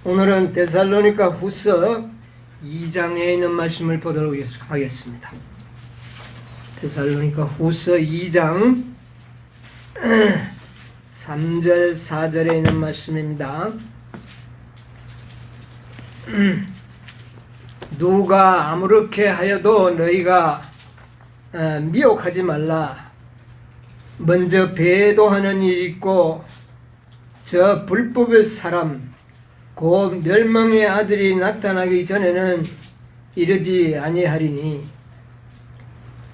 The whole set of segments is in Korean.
오늘은 데살로니가 후서 2장에 있는 말씀을 보도록 하겠습니다. 데살로니가 후서 2장 3절 4절에 있는 말씀입니다. 누가 아무렇게 하여도 너희가 미혹하지 말라. 먼저 배도하는 일이 있고 저 불법의 사람 곧 멸망의 아들이 나타나기 전에는 이르지 아니하리니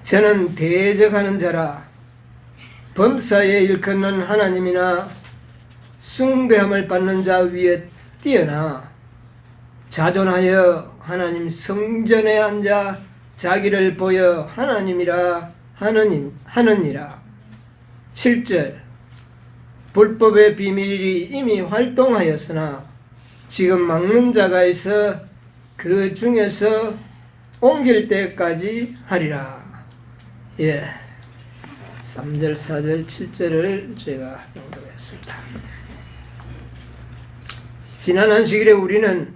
저는 대적하는 자라. 범사에 일컫는 하나님이나 숭배함을 받는 자 위에 뛰어나 자존하여 하나님 성전에 앉아 자기를 보여 하나님이라 하느니라. 7절 불법의 비밀이 이미 활동하였으나 지금 막는 자가 있어 그 중에서 옮길 때까지 하리라. 3절, 4절, 7절을 제가 낭독했습니다. 지난 안식일에 우리는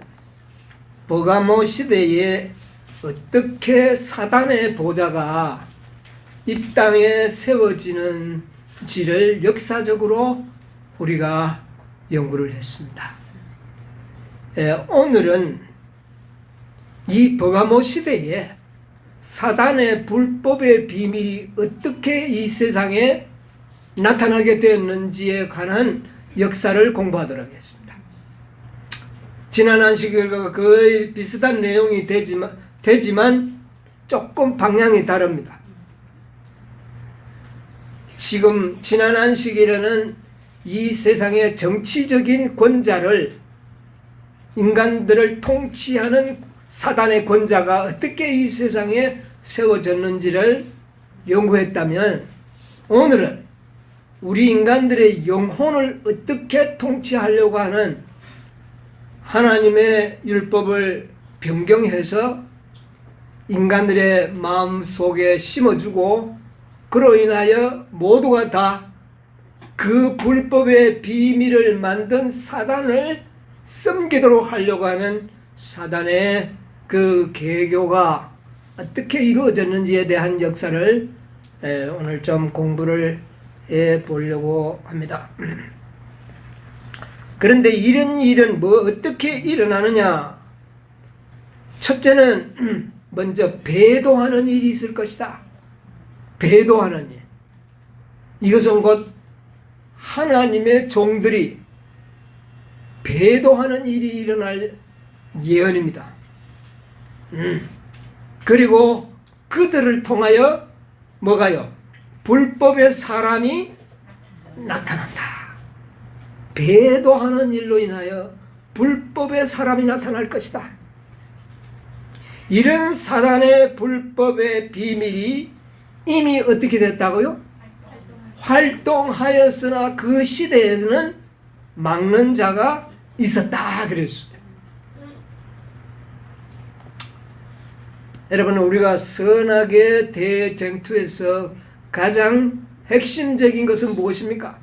버가모 시대에 어떻게 사단의 보좌가 이 땅에 세워지는지를 역사적으로 우리가 연구를 했습니다. 오늘은 이 버가모 시대에 사단의 불법의 비밀이 어떻게 이 세상에 나타나게 되었는지에 관한 역사를 공부하도록 하겠습니다. 지난 안식일과 거의 비슷한 내용이 되지만 조금 방향이 다릅니다. 지난 안식일에는 이 세상의 정치적인 권자를 인간들을 통치하는 사단의 권자가 어떻게 이 세상에 세워졌는지를 연구했다면, 오늘은 우리 인간들의 영혼을 어떻게 통치하려고 하는 하나님의 율법을 변경해서 인간들의 마음속에 심어주고 그로 인하여 모두가 다 그 불법의 비밀을 만든 사단을 섬기도록 하려고 하는 사단의 그 계교가 어떻게 이루어졌는지에 대한 역사를 오늘 좀 공부를 해보려고 합니다. 그런데 이런 일은 어떻게 일어나느냐? 첫째는 먼저 배도하는 일이 있을 것이다. 배도하는 일. 이것은 곧 하나님의 종들이 배도하는 일이 일어날 예언입니다. 그리고 그들을 통하여 뭐가요? 불법의 사람이 나타난다. 배도하는 일로 인하여 불법의 사람이 나타날 것이다. 이런 사단의 불법의 비밀이 이미 어떻게 됐다고요? 활동하였으나 그 시대에는 막는 자가 있었다 그랬습니다. 여러분, 우리가 선악의 대쟁투에서 가장 핵심적인 것은 무엇입니까?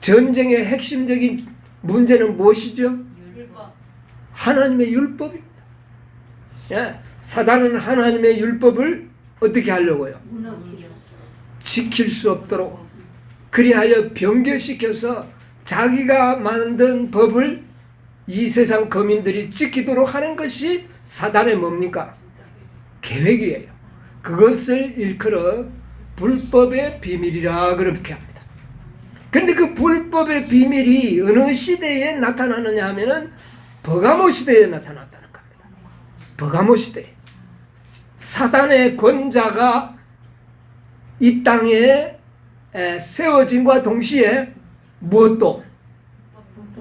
전쟁의 핵심적인 문제는 무엇이죠? 하나님의 율법입니다. 사단은 하나님의 율법을 어떻게 하려고요? 지킬 수 없도록 그리하여 변경시켜서 자기가 만든 법을 이 세상 거민들이 지키도록 하는 것이 사단의 뭡니까? 계획이에요. 그것을 일컬어 불법의 비밀이라 그렇게 합니다. 그런데 그 불법의 비밀이 어느 시대에 나타나느냐 하면은 버가모 시대에 나타났다는 겁니다. 버가모 시대. 사단의 권자가 이 땅에 세워짐과 동시에 무엇도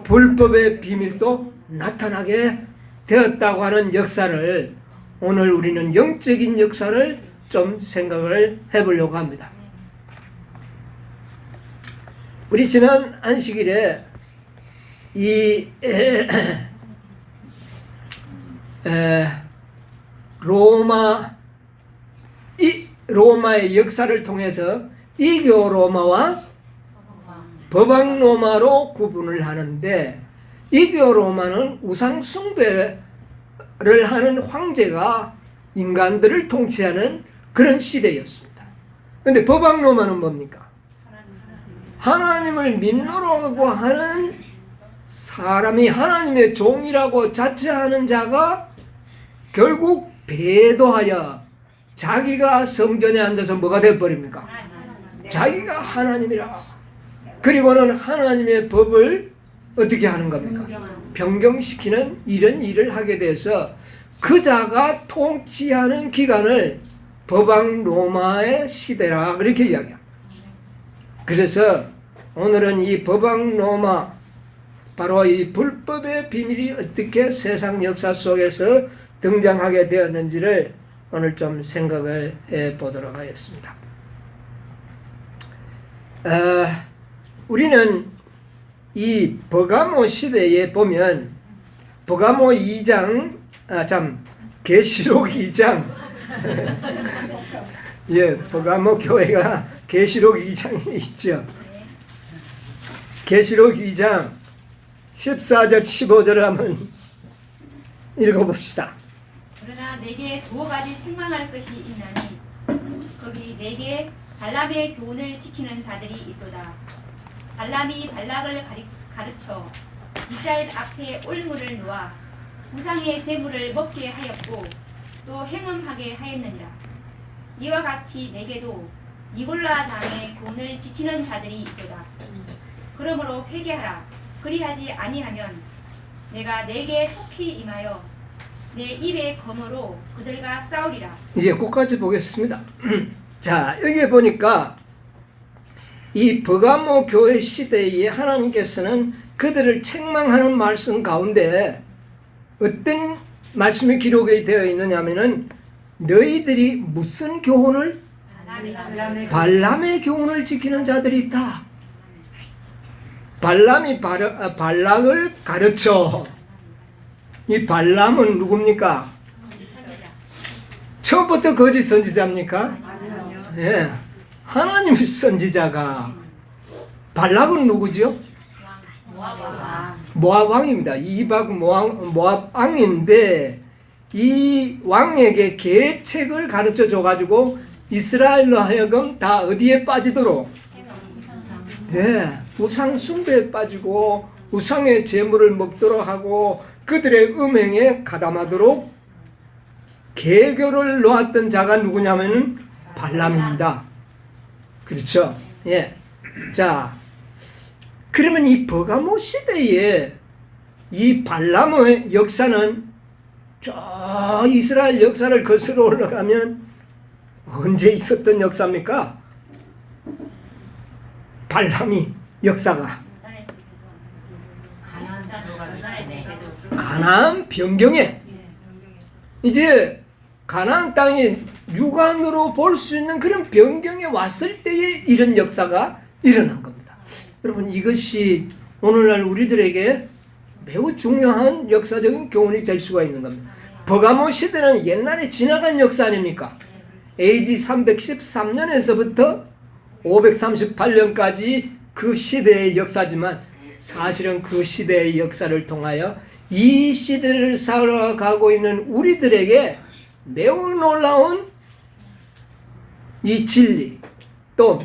불법의 비밀도 나타나게 되었다고 하는 역사를 오늘 우리는 영적인 역사를 좀 생각을 해보려고 합니다. 우리 지난 안식일에 이 로마의 역사를 통해서 이교 로마와 법학 로마로 구분을 하는데, 이교 로마는 우상 숭배를 하는 황제가 인간들을 통치하는 그런 시대였습니다. 그런데 법학 로마는 뭡니까? 하나님을 믿노라고 하는 사람이 하나님의 종이라고 자처하는 자가 결국 배도하여 자기가 성전에 앉아서 뭐가 되어버립니까? 자기가 하나님이라. 그리고는 하나님의 법을 어떻게 하는 겁니까? 변경시키는 이런 일을 하게 돼서 그 자가 통치하는 기간을 법학 로마의 시대라 그렇게 이야기합니다. 그래서 오늘은 이 법학 로마, 바로 이 불법의 비밀이 어떻게 세상 역사 속에서 등장하게 되었는지를 오늘 좀 생각을 해보도록 하겠습니다. 우리는 이 버가모 시대에 보면 버가모 2장, 계시록 2장 예, 버가모 교회가 계시록 2장에 있죠. 계시록 2장 14절 15절을 한번 읽어봅시다. 그러나 내게 두어 가지 책망할 것이 있나니 거기 내게 발람의 교훈을 지키는 자들이 있도다. 발람이 발락을 가르쳐 이스라엘 앞에 올무를 놓아 우상의 제물을 먹게 하였고 또 행음하게 하였느니라. 이와 같이 내게도 니골라 당의 교훈을 지키는 자들이 있도다. 그러므로 회개하라. 그리하지 아니하면 내가 내게 속히 임하여 내 입의 검으로 그들과 싸우리라. 이제 끝까지 보겠습니다. 자, 여기 보니까 이 버가모 교회 시대에 하나님께서는 그들을 책망하는 말씀 가운데 어떤 말씀이 기록이 되어 있느냐 하면은 너희들이 무슨 교훈을? 발람의 교훈을 지키는 자들이 있다. 발람이 발락을 가르쳐. 이 발람은 누굽니까? 처음부터 거짓 선지자입니까? 예, 하나님의 선지자가. 발락은 누구죠? 모압 왕입니다. 이박 모압 왕인데 이 왕에게 계책을 가르쳐 줘가지고 이스라엘로 하여금 다 어디에 빠지도록? 예, 우상 숭배에 빠지고 우상의 제물을 먹도록 하고 그들의 음행에 가담하도록 계교를 놓았던 자가 누구냐면은 발람입니다. 그렇죠? 예. 자, 그러면 이 버가모 시대에 이 발람의 역사는 저 이스라엘 역사를 거슬러 올라가면 언제 있었던 역사입니까? 발람이 역사가 가나안 변경에 이제 가나안 땅이 육안으로 볼 수 있는 그런 변경에 왔을 때에 이런 역사가 일어난 겁니다. 여러분, 이것이 오늘날 우리들에게 매우 중요한 역사적인 교훈이 될 수가 있는 겁니다. 버가모 시대는 옛날에 지나간 역사 아닙니까? AD 313년에서부터 538년까지 그 시대의 역사지만 사실은 그 시대의 역사를 통하여 이 시대를 살아가고 있는 우리들에게 매우 놀라운 이 진리 또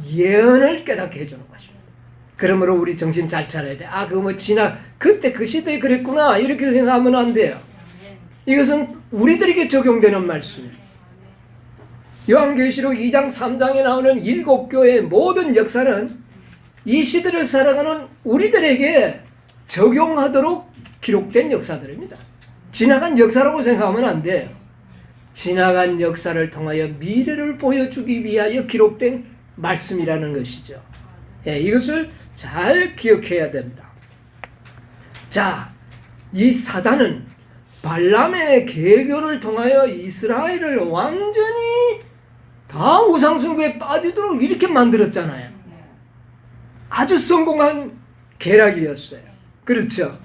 예언을 깨닫게 해주는 것입니다. 그러므로 우리 정신 잘 차려야 돼. 아, 그거 뭐 그때 그 시대에 그랬구나 이렇게 생각하면 안 돼요. 이것은 우리들에게 적용되는 말씀이에요. 요한계시록 2장 3장에 나오는 7교회의 모든 역사는 이 시대를 살아가는 우리들에게 적용하도록 기록된 역사들입니다. 지나간 역사라고 생각하면 안 돼요. 지나간 역사를 통하여 미래를 보여주기 위하여 기록된 말씀이라는 것이죠. 예, 이것을 잘 기억해야 됩니다. 자, 이 사단은 발람의 계교를 통하여 이스라엘을 완전히 다 우상숭배에 빠지도록 이렇게 만들었잖아요. 아주 성공한 계략이었어요. 그렇죠?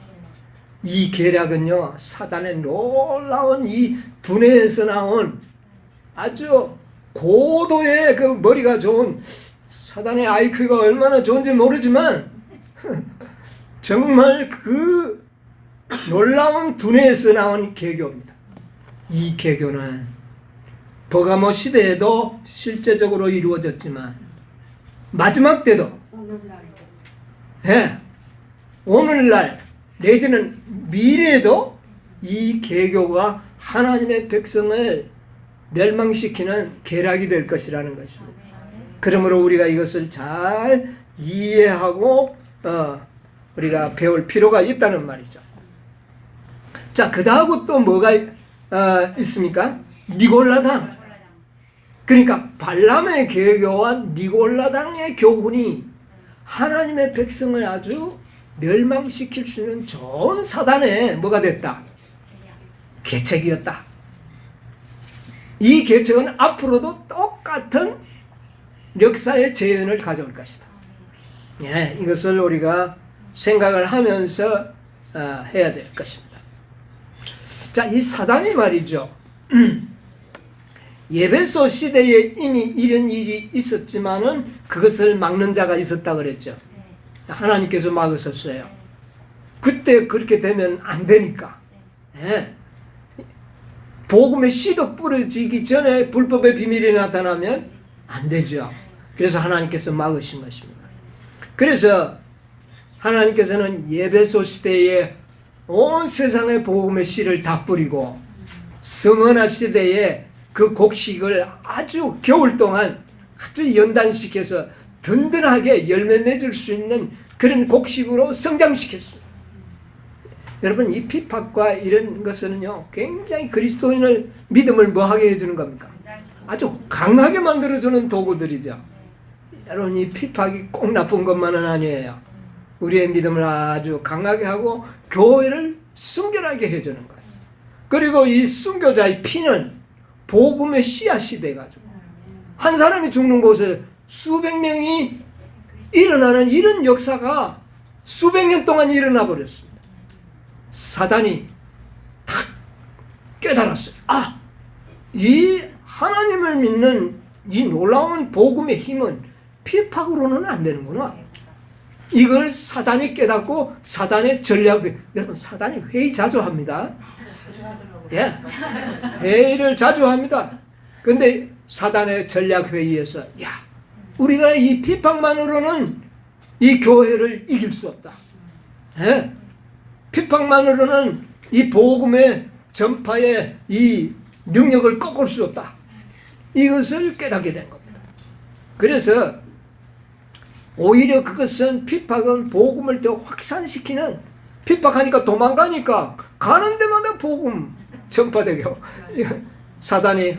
이 계략은요, 사단의 놀라운 이 두뇌에서 나온 아주 고도의 그 머리가 좋은 사단의 IQ가 얼마나 좋은지 모르지만 정말 그 놀라운 두뇌에서 나온 개교입니다. 이 개교는 버가모 시대에도 실제적으로 이루어졌지만 마지막 때도 오늘날 내지는 미래에도 이 개교가 하나님의 백성을 멸망시키는 계략이 될 것이라는 것입니다. 그러므로 우리가 이것을 잘 이해하고 우리가 배울 필요가 있다는 말이죠. 자, 그 다음은 또 뭐가 있습니까? 니골라당. 그러니까 발람의 개교와 니골라당의 교훈이 하나님의 백성을 아주 멸망시킬 수 있는 좋은 사단의 뭐가 됐다? 계책이었다. 이 계책은 앞으로도 똑같은 역사의 재현을 가져올 것이다. 예, 이것을 우리가 생각을 하면서 해야 될 것입니다. 자, 이 사단이 말이죠. 예배소 시대에 이미 이런 일이 있었지만은 그것을 막는 자가 있었다 그랬죠. 하나님께서 막으셨어요. 그때 그렇게 되면 안 되니까. 예. 복음의 씨도 뿌려지기 전에 불법의 비밀이 나타나면 안 되죠. 그래서 하나님께서 막으신 것입니다. 그래서 하나님께서는 예배소 시대에 온 세상의 복음의 씨를 다 뿌리고 스무나 시대에 그 곡식을 아주 겨울 동안 아주 연단시켜서 든든하게 열매 맺을 수 있는 그런 곡식으로 성장시켰습니다. 여러분, 이 핍박과 이런 것은요 굉장히 그리스도인을 믿음을 뭐하게 해주는 겁니까? 아주 강하게 만들어주는 도구들이죠. 여러분, 이 핍박이 꼭 나쁜 것만은 아니에요. 우리의 믿음을 아주 강하게 하고 교회를 순결하게 해주는 거예요. 그리고 이 순교자의 피는 복음의 씨앗이 돼가지고 한 사람이 죽는 곳에 수백 명이 일어나는 이런 역사가 수백 년 동안 일어나 버렸습니다. 사단이 탁 깨달았어요. 아, 이 하나님을 믿는 이 놀라운 복음의 힘은 핍박으로는 안 되는구나. 이걸 사단이 깨닫고 사단의 전략, 여러분 사단이 회의 자주 합니다. 예, 회의를 자주 합니다. 근데 사단의 전략 회의에서 야, 우리가 이 핍박만으로는 이 교회를 이길 수 없다. 예? 핍박만으로는 이 복음의 전파의 이 능력을 꺾을 수 없다. 이것을 깨닫게 된 겁니다. 그래서 오히려 그것은 핍박은 복음을 더 확산시키는, 핍박하니까 도망가니까 가는 데마다 복음 전파되고 사단이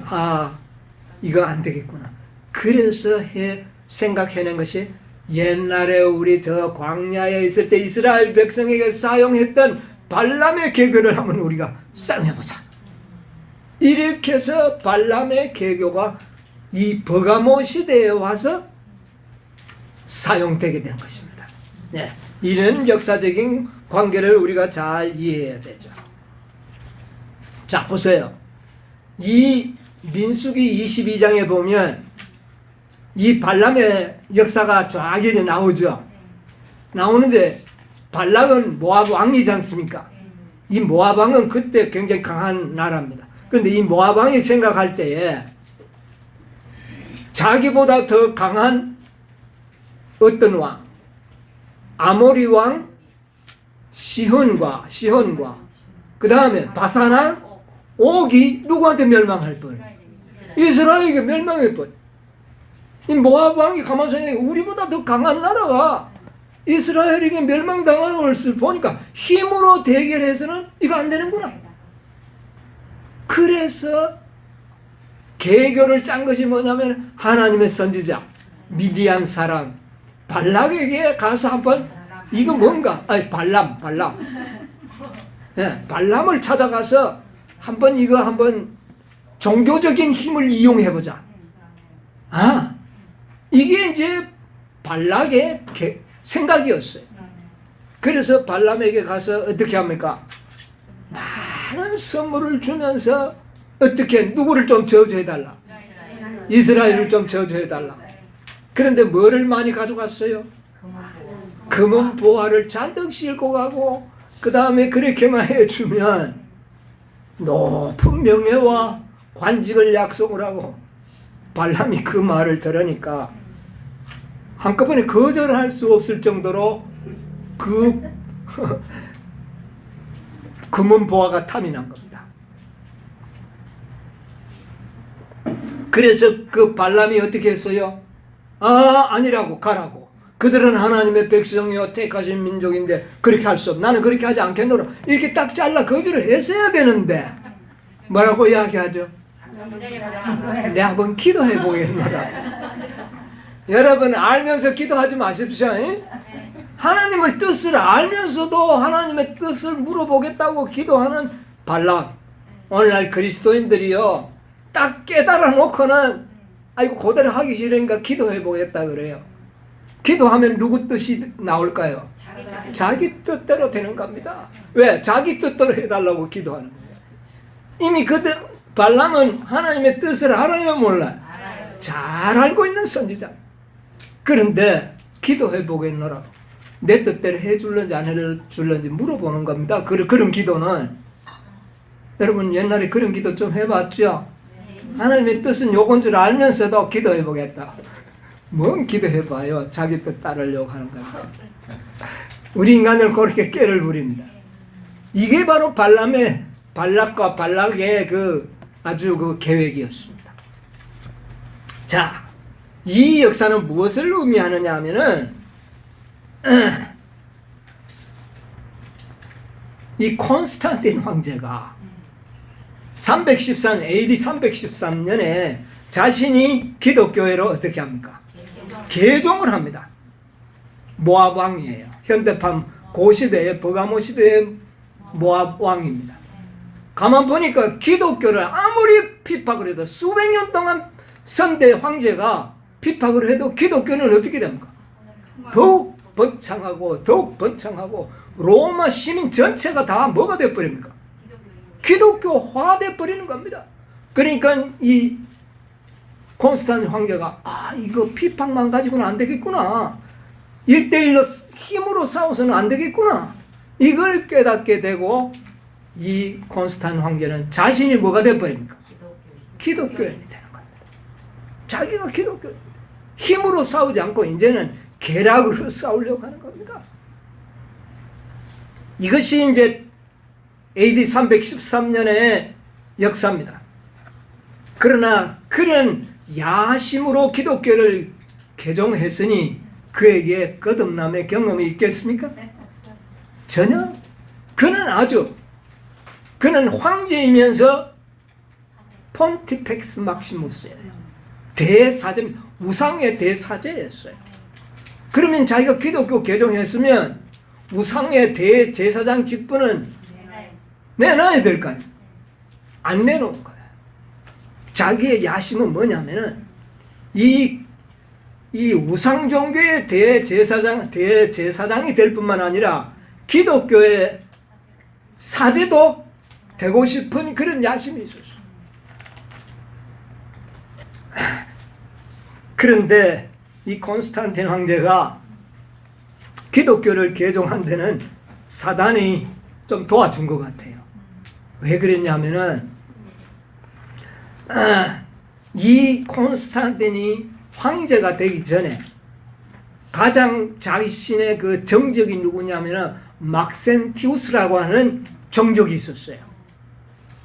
이거 안 되겠구나. 그래서 생각해낸 것이 옛날에 우리 저 광야에 있을 때 이스라엘 백성에게 사용했던 발람의 개교를 한번 우리가 사용해보자. 이렇게 해서 발람의 개교가 이 버가모 시대에 와서 사용되게 된 것입니다. 네, 이런 역사적인 관계를 우리가 잘 이해해야 되죠. 자, 보세요. 이 민수기 22장에 보면 이 발람의 역사가 쫙 이렇게 나오죠. 나오는데 발락은 모압 왕이지 않습니까? 이 모압 왕은 그때 굉장히 강한 나라입니다. 그런데 이 모압 왕이 생각할 때에 자기보다 더 강한 어떤 왕, 아모리 왕 시혼과 그 다음에 바사나 옥이 누구한테 멸망할 뻔? 이스라엘에게 멸망할 뻔. 이 모압 왕이 가만히 생각해, 우리보다 더 강한 나라가 이스라엘에게 멸망당하는 것을 보니까 힘으로 대결해서는 이거 안 되는구나. 그래서 계교를 짠 것이 뭐냐면 하나님의 선지자 미디안 사람 발락에게 가서 한번 이거 뭔가 발람 네, 발람을 찾아가서 한번 종교적인 힘을 이용해보자. 이게 이제 발락의 생각이었어요. 그래서 발람에게 가서 어떻게 합니까? 많은 선물을 주면서 어떻게 누구를 좀 저주해달라. 이스라엘을 좀 저주해달라. 그런데 뭐를 많이 가져갔어요? 금은 보화를 잔뜩 싣고 가고 그 다음에 그렇게만 해주면 높은 명예와 관직을 약속을 하고 발람이 그 말을 들으니까 한꺼번에 거절할 수 없을 정도로 그 금은 보화가 탐이 난 겁니다. 그래서 그 발람이 어떻게 했어요? 아니라고 가라고. 그들은 하나님의 백성이요 택하신 민족인데 그렇게 할 수 없어. 나는 그렇게 하지 않겠노라. 이렇게 딱 잘라 거절을 했어야 되는데 뭐라고 이야기하죠? 내가 한번 기도해 보겠노라. 여러분 알면서 기도하지 마십시오. 하나님을 뜻을 알면서도 하나님의 뜻을 물어보겠다고 기도하는 발람. 오늘날 그리스도인들이요 딱 깨달아 놓고는 아이고 그대로 하기 싫으니까 기도해 보겠다 그래요. 기도하면 누구 뜻이 나올까요? 자기 뜻대로 되는 겁니다. 왜? 자기 뜻대로 해달라고 기도하는 거예요. 이미 그때 발람은 하나님의 뜻을 알아요 몰라요? 잘 알고 있는 선지자. 그런데 기도해 보겠노라고. 내 뜻대로 해줄런지 안 해줄런지 물어보는 겁니다. 그런 기도는 여러분 옛날에 그런 기도 좀 해봤죠? 하나님의 뜻은 요건 줄 알면서도 기도해 보겠다. 뭔 기도해봐요. 자기 뜻 따르려고 하는 겁니다. 우리 인간을 그렇게 깨를 부립니다. 이게 바로 발락과 발락의 아주 그 계획이었습니다. 자, 이 역사는 무엇을 의미하느냐 하면은 이 콘스탄틴 황제가 AD 313년에 자신이 기독교회로 어떻게 합니까? 개종을 합니다. 모압 왕이에요. 현대판 고시대의 버가모 시대의 모압 왕입니다. 가만 보니까 기독교를 아무리 핍박을 해도 수백 년 동안 선대 황제가 핍박을 해도 기독교는 어떻게 됩니까? 더욱 번창하고 로마 시민 전체가 다 뭐가 돼버립니까? 기독교화 돼버리는 겁니다. 그러니까 이 콘스탄틴 황제가 이거 핍박만 가지고는 안 되겠구나. 1대1로 힘으로 싸워서는 안 되겠구나. 이걸 깨닫게 되고 이 콘스탄틴 황제는 자신이 뭐가 돼버립니까? 기독교인이 되는 겁니다. 자기가 기독교인입니다. 힘으로 싸우지 않고 이제는 계략으로 싸우려고 하는 겁니다. 이것이 이제 AD 313년의 역사입니다. 그러나 그는 야심으로 기독교를 개종했으니 그에게 거듭남의 경험이 있겠습니까? 전혀. 그는 황제이면서 폰티펙스 막시무스예요. 대사제, 우상의 대사제였어요. 그러면 자기가 기독교 개종했으면 우상의 대제사장 직분은 내놔야 될 거 아니에요. 안 내놓은 거예요. 자기의 야심은 뭐냐면은 이 우상 종교의 대제사장이 될 뿐만 아니라 기독교의 사제도 되고 싶은 그런 야심이 있었어요. 그런데 이 콘스탄틴 황제가 기독교를 개종한 데는 사단이 좀 도와준 것 같아요. 왜 그랬냐면은 이 콘스탄틴이 황제가 되기 전에 가장 자신의 그 정적이 누구냐면은 막센티우스라고 하는 정적이 있었어요.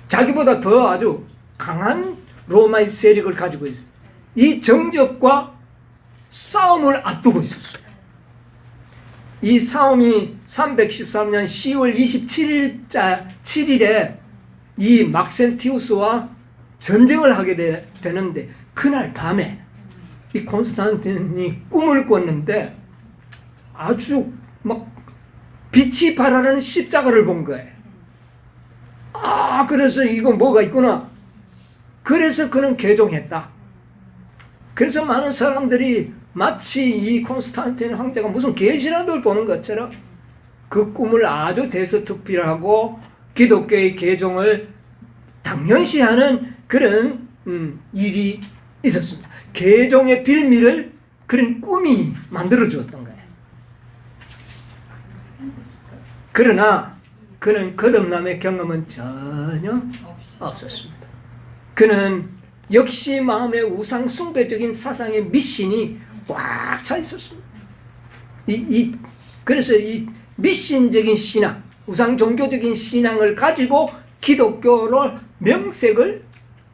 자기보다 더 아주 강한 로마의 세력을 가지고 있어요. 이 정적과 싸움을 앞두고 있었어요. 이 싸움이 313년 10월 27일에 이 막센티우스와 전쟁을 하게 되는데 그날 밤에 이 콘스탄틴이 꿈을 꿨는데 아주 막 빛이 발하는 십자가를 본 거예요. 그래서 이거 뭐가 있구나. 그래서 그는 개종했다. 그래서 많은 사람들이 마치 이 콘스탄틴 황제가 무슨 계시라도 보는 것처럼 그 꿈을 아주 대서특필하고 기독교의 개종을 당연시하는 그런 일이 있었습니다. 개종의 빌미를 그런 꿈이 만들어 주었던 거예요. 그러나 그는 거듭남의 경험은 전혀 없었습니다. 그는 역시 마음의 우상 숭배적인 사상의 미신이 꽉 차 있었습니다. 그래서 이 미신적인 신앙, 우상 종교적인 신앙을 가지고 기독교로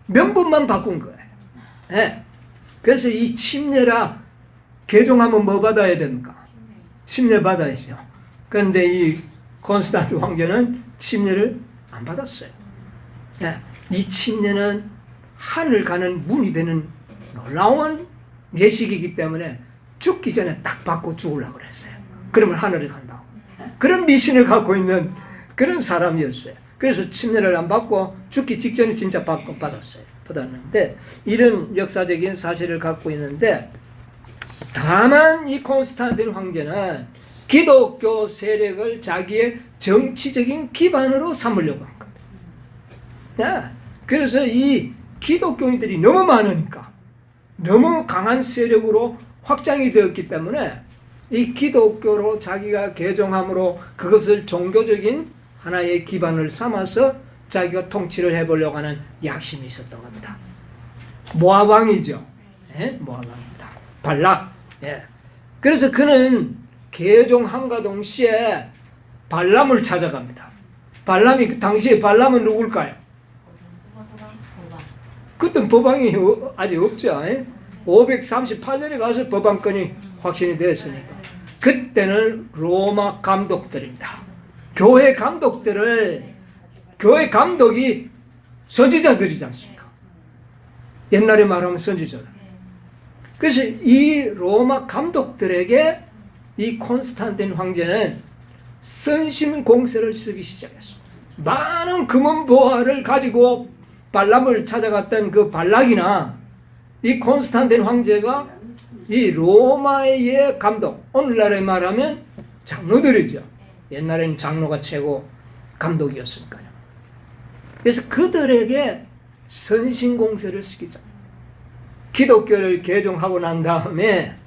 명분만 바꾼 거예요. 네. 그래서 이 침례라 개종하면 뭐 받아야 됩니까? 침례 받아야죠. 그런데 이 콘스탄틴 황제는 침례를 안 받았어요. 네. 이 침례는 하늘 가는 문이 되는 놀라운 예식이기 때문에 죽기 전에 딱 받고 죽으려고 그랬어요. 그러면 하늘에 간다고. 그런 미신을 갖고 있는 그런 사람이었어요. 그래서 침례를 안 받고 죽기 직전에 진짜 받았는데 이런 역사적인 사실을 갖고 있는데, 다만 이 콘스탄틴 황제는 기독교 세력을 자기의 정치적인 기반으로 삼으려고 한 겁니다. 그래서 이 기독교인들이 너무 많으니까, 너무 강한 세력으로 확장이 되었기 때문에 이 기독교로 자기가 개종함으로 그것을 종교적인 하나의 기반을 삼아서 자기가 통치를 해보려고 하는 약심이 있었던 겁니다. 모압 왕이죠. 예? 모압 왕입니다. 발락. 예. 그래서 그는 개종함과 동시에 발람을 찾아갑니다. 발람이 그 당시에 발람은 누굴까요? 그땐 법왕이 아직 없죠. 538년에 가서 법왕권이 확신이 되었으니까. 그때는 로마 감독들입니다. 교회 감독이 선지자들이지 않습니까? 옛날에 말하면 선지자들. 그래서 이 로마 감독들에게 이 콘스탄틴 황제는 선심 공세를 쓰기 시작했습니다. 많은 금은 보화를 가지고 발람을 찾아갔던 그 발락이나 이 콘스탄틴 황제가 이 로마의 감독, 오늘날에 말하면 장로들이죠. 옛날에는 장로가 최고 감독이었으니까요. 그래서 그들에게 선신공세를 쓰기 시작. 기독교를 개종하고 난 다음에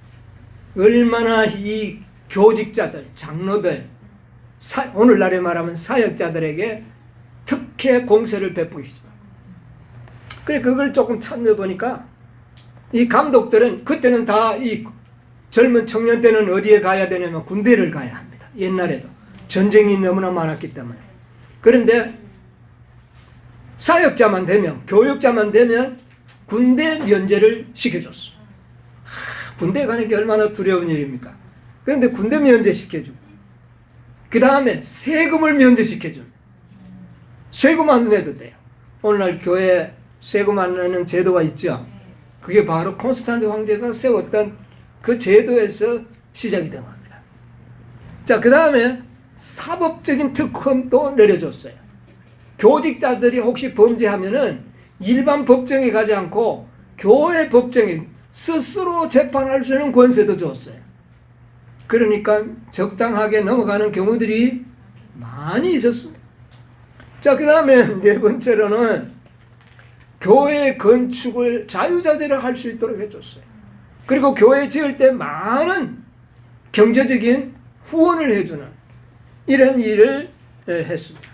얼마나 이 교직자들, 장로들, 오늘날에 말하면 사역자들에게 특혜 공세를 베푸기 시작. 그래 그걸 조금 찾아보니까 이 감독들은 그때는 다 이 젊은 청년 때는 어디에 가야 되냐면 군대를 가야 합니다. 옛날에도 전쟁이 너무나 많았기 때문에. 그런데 사역자만 되면, 교육자만 되면 군대 면제를 시켜줬어. 군대 가는 게 얼마나 두려운 일입니까? 그런데 군대 면제 시켜주고, 그 다음에 세금을 면제시켜줍니다. 세금 안 내도 돼요. 오늘날 교회 세금 안 내는 제도가 있죠. 그게 바로 콘스탄틴 황제가 세웠던 그 제도에서 시작이 된 겁니다. 자, 그 다음에 사법적인 특권도 내려줬어요. 교직자들이 혹시 범죄하면은 일반 법정에 가지 않고 교회 법정에 스스로 재판할 수 있는 권세도 줬어요. 그러니까 적당하게 넘어가는 경우들이 많이 있었습니다. 자, 그 다음에 네 번째로는 교회 건축을 자유자재로 할 수 있도록 해줬어요. 그리고 교회 지을 때 많은 경제적인 후원을 해주는 이런 일을 했습니다.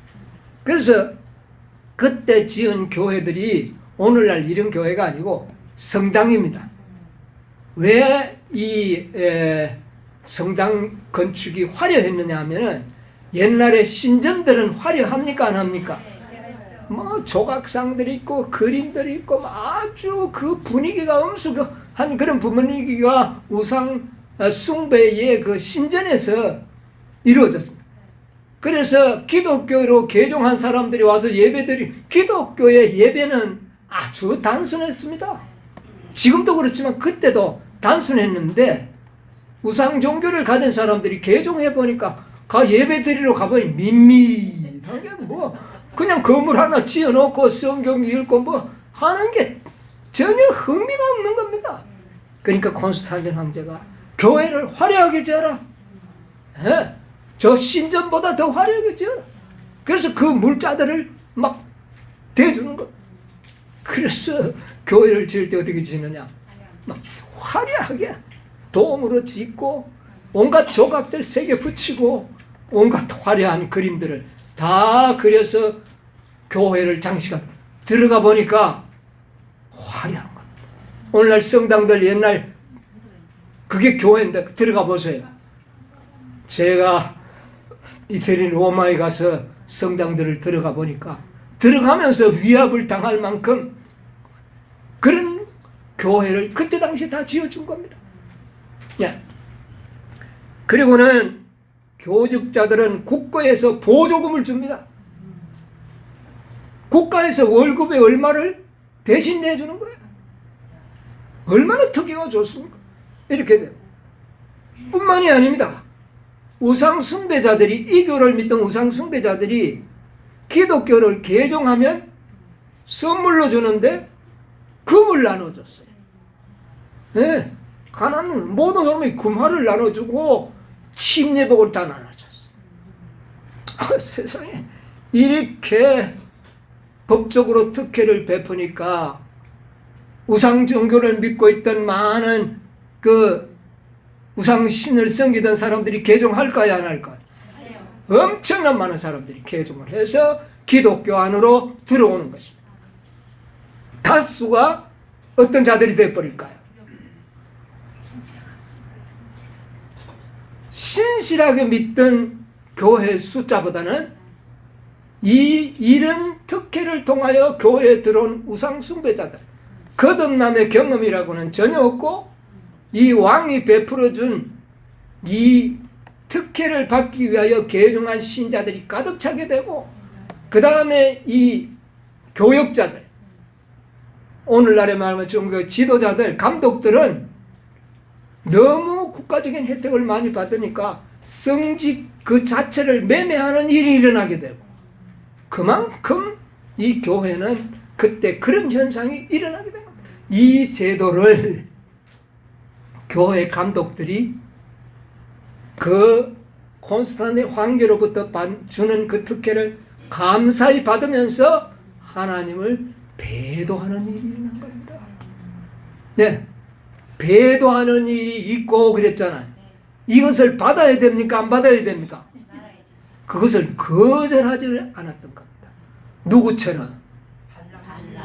그래서 그때 지은 교회들이 오늘날 이런 교회가 아니고 성당입니다. 왜 이 성당 건축이 화려했느냐 하면은 옛날에 신전들은 화려합니까 안 합니까? 뭐 조각상들이 있고 그림들이 있고 아주 그 분위기가 엄숙한 그런 분위기가 우상 숭배의 그 신전에서 이루어졌습니다. 그래서 기독교로 개종한 사람들이 와서 기독교의 예배는 아주 단순했습니다. 지금도 그렇지만 그때도 단순했는데 우상 종교를 가진 사람들이 개종해 보니까 예배 드리러 가보니 밋밋한 게 뭐 그냥 건물 하나 지어놓고 성경 읽고 뭐 하는 게 전혀 흥미가 없는 겁니다. 그러니까 콘스탄틴 황제가 교회를 화려하게 지어라. 저 신전보다 더 화려하게 지어라. 그래서 그 물자들을 막 대주는 것. 그래서 교회를 지을 때 어떻게 지느냐? 막 화려하게 돔으로 짓고 온갖 조각들 새겨 붙이고 온갖 화려한 그림들을 다 그려서 교회를 장식한, 들어가 보니까 화려한 겁니다. 오늘날 성당들 옛날 그게 교회인데 들어가 보세요. 제가 이태리 로마에 가서 성당들을 들어가 보니까 들어가면서 위압을 당할 만큼 그런 교회를 그때 당시에 다 지어준 겁니다. 예. 그리고는 교직자들은 국가에서 보조금을 줍니다. 국가에서 월급의 얼마를 대신 내주는 거예요. 얼마나 특기가 좋습니까? 이렇게 돼요. 뿐만이 아닙니다. 우상숭배자들이, 이 교를 믿던 우상숭배자들이 기독교를 개종하면 선물로 주는데 금을 나눠줬어요. 네. 가난한 모든 사람이 금화를 나눠주고 침례복을 다 나눠줬어요. 세상에 이렇게 법적으로 특혜를 베푸니까 우상 종교를 믿고 있던 많은 그 우상 신을 섬기던 사람들이 개종할까요, 안 할까요? 엄청난 많은 사람들이 개종을 해서 기독교 안으로 들어오는 것입니다. 다수가 어떤 자들이 되어버릴까요? 신실하게 믿던 교회 숫자보다는 이런 특혜를 통하여 교회에 들어온 우상숭배자들, 거듭남의 경험이라고는 전혀 없고 이 왕이 베풀어준 이 특혜를 받기 위하여 개종한 신자들이 가득 차게 되고, 그 다음에 이 교역자들, 오늘날의 말하면 종교 지도자들, 감독들은 너무 국가적인 혜택을 많이 받으니까 성직 그 자체를 매매하는 일이 일어나게 되고, 그만큼 이 교회는 그때 그런 현상이 일어나게 된 겁니다. 이 제도를 교회 감독들이 그 콘스탄틴 황제로부터 주는 그 특혜를 감사히 받으면서 하나님을 배도하는 일이 일어난 겁니다. 네, 배도하는 일이 있고 그랬잖아요. 이것을 받아야 됩니까? 안 받아야 됩니까? 그것을 거절하지 않았던 겁니다. 누구처럼?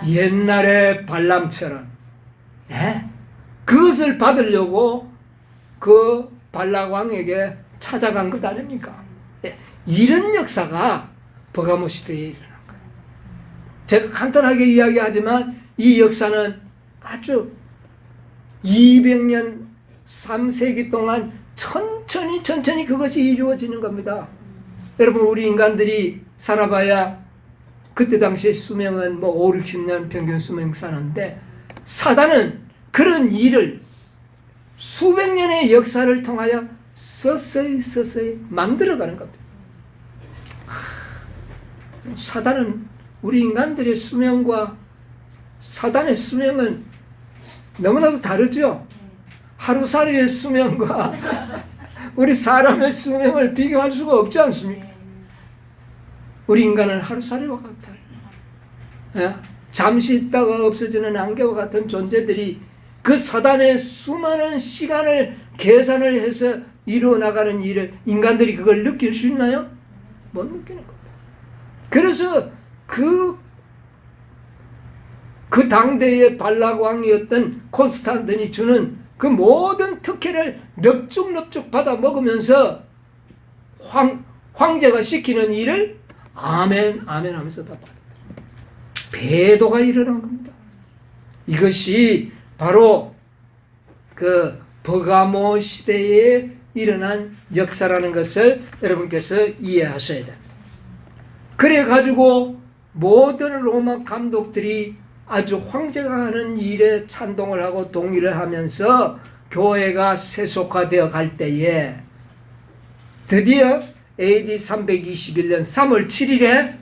옛날에 발람처럼. 네? 그것을 받으려고 그 발락 왕에게 찾아간 것 아닙니까? 네. 이런 역사가 버가모 시대에 일어난 거예요. 제가 간단하게 이야기하지만 이 역사는 아주 200년 3세기 동안 천천히 그것이 이루어지는 겁니다. 여러분, 우리 인간들이 살아봐야 그때 당시에 수명은 뭐 5, 60년 평균 수명 사는데, 사단은 그런 일을 수백 년의 역사를 통하여 서서히 만들어가는 겁니다. 사단은 우리 인간들의 수명과 사단의 수명은 너무나도 다르죠. 하루살이의 수명과 우리 사람의 수명을 비교할 수가 없지 않습니까? 우리 인간은 하루살이와 같아요. 예? 잠시 있다가 없어지는 안개와 같은 존재들이 그 사단의 수많은 시간을 계산을 해서 이루어나가는 일을 인간들이 그걸 느낄 수 있나요? 못 느끼는 겁니다. 그래서 그 당대의 발락왕이었던 콘스탄틴이 주는 그 모든 특혜를 넙죽넙죽 받아 먹으면서 황제가 시키는 일을 아멘 하면서 다 받았다. 배도가 일어난 겁니다. 이것이 바로 그 버가모 시대에 일어난 역사라는 것을 여러분께서 이해하셔야 됩니다. 그래 가지고 모든 로마 감독들이 아주 황제가 하는 일에 찬동을 하고 동의를 하면서 교회가 세속화되어 갈 때에 드디어 AD 321년 3월 7일에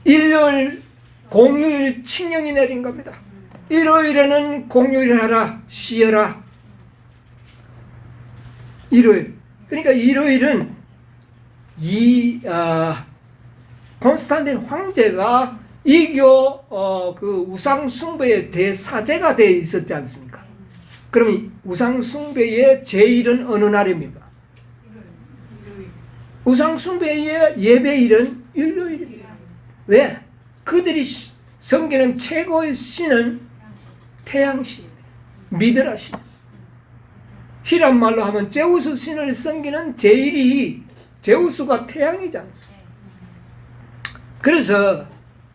일요일 공휴일 칙령이 내린 겁니다. 일요일에는 공휴일 하라, 쉬어라. 일요일. 그러니까 일요일은 콘스탄틴 황제가 이교 그 우상 숭배의 대사제가 되어 있었지 않습니까? 그러면 우상 숭배의 제일은 어느 날입니까? 우상숭배의 예배일은 일요일입니다. 왜? 그들이 섬기는 최고의 신은 태양신입니다. 미드라 신. 히람 말로 하면 제우스 신을 섬기는 제일이 제우스가 태양이지 않습니까? 그래서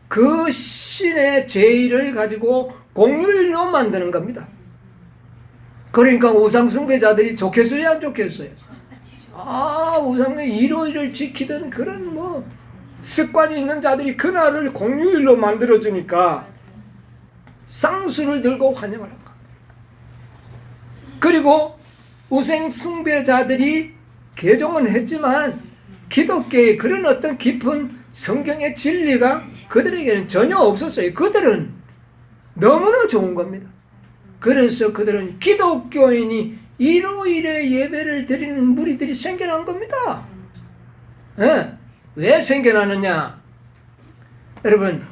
그 신의 제일을 가지고 공휴일로 만드는 겁니다. 그러니까 우상숭배자들이 좋겠어요, 안 좋겠어요? 우상의 일요일을 지키던 그런 습관이 있는 자들이 그날을 공휴일로 만들어주니까 쌍수를 들고 환영을 한 겁니다. 그리고 우상숭배자들이 개종은 했지만 기독교의 그런 어떤 깊은 성경의 진리가 그들에게는 전혀 없었어요. 그들은 너무나 좋은 겁니다. 그래서 그들은 기독교인이 일요일에 예배를 드리는 무리들이 생겨난 겁니다. 왜 생겨나느냐? 여러분,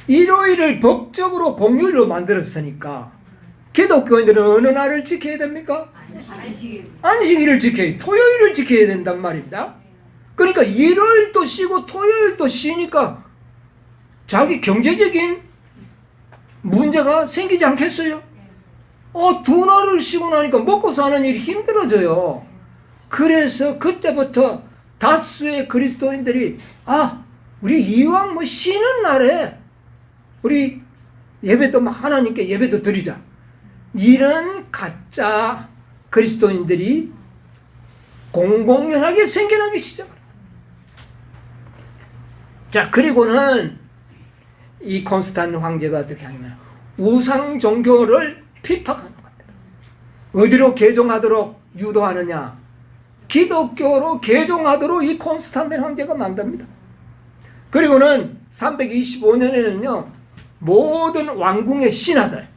일요일을 법적으로 공휴일로 만들었으니까 기독교인들은 어느 날을 지켜야 됩니까? 안식일을 지켜야, 토요일을 지켜야 된단 말입니다. 그러니까 일요일도 쉬고 토요일도 쉬니까 자기 경제적인 문제가 생기지 않겠어요? 두 날을 쉬고 나니까 먹고 사는 일이 힘들어져요. 그래서 그때부터 다수의 그리스도인들이 우리 이왕 쉬는 날에 우리 예배도 하나님께 예배도 드리자. 이런 가짜 그리스도인들이 공공연하게 생겨나기 시작합니다. 자, 그리고는 이 콘스탄틴 황제가 어떻게 하냐면 우상 종교를 핍박하는 겁니다. 어디로 개종하도록 유도하느냐? 기독교로 개종하도록 이 콘스탄틴 황제가 만듭니다. 그리고는 325년에는요 모든 왕궁의 신하들,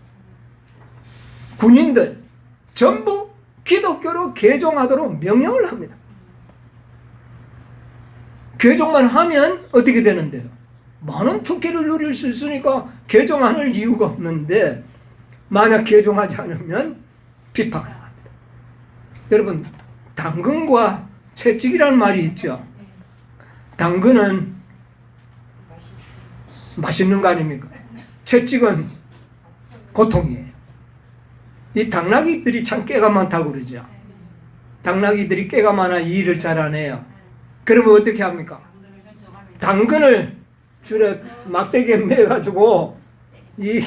군인들 전부 기독교로 개종하도록 명령을 합니다. 개종만 하면 어떻게 되는데요? 많은 특혜를 누릴 수 있으니까 개종할 이유가 없는데 만약 개종하지 않으면 비판을 합니다. 여러분, 당근과 채찍이라는 말이 있죠. 당근은 맛있는 거 아닙니까? 채찍은 고통이에요. 이 당나귀들이 참 깨가 많다고 그러죠. 당나귀들이 깨가 많아 일을 잘하네요. 그러면 어떻게 합니까? 당근을 줄에 막대기에 매가지고 이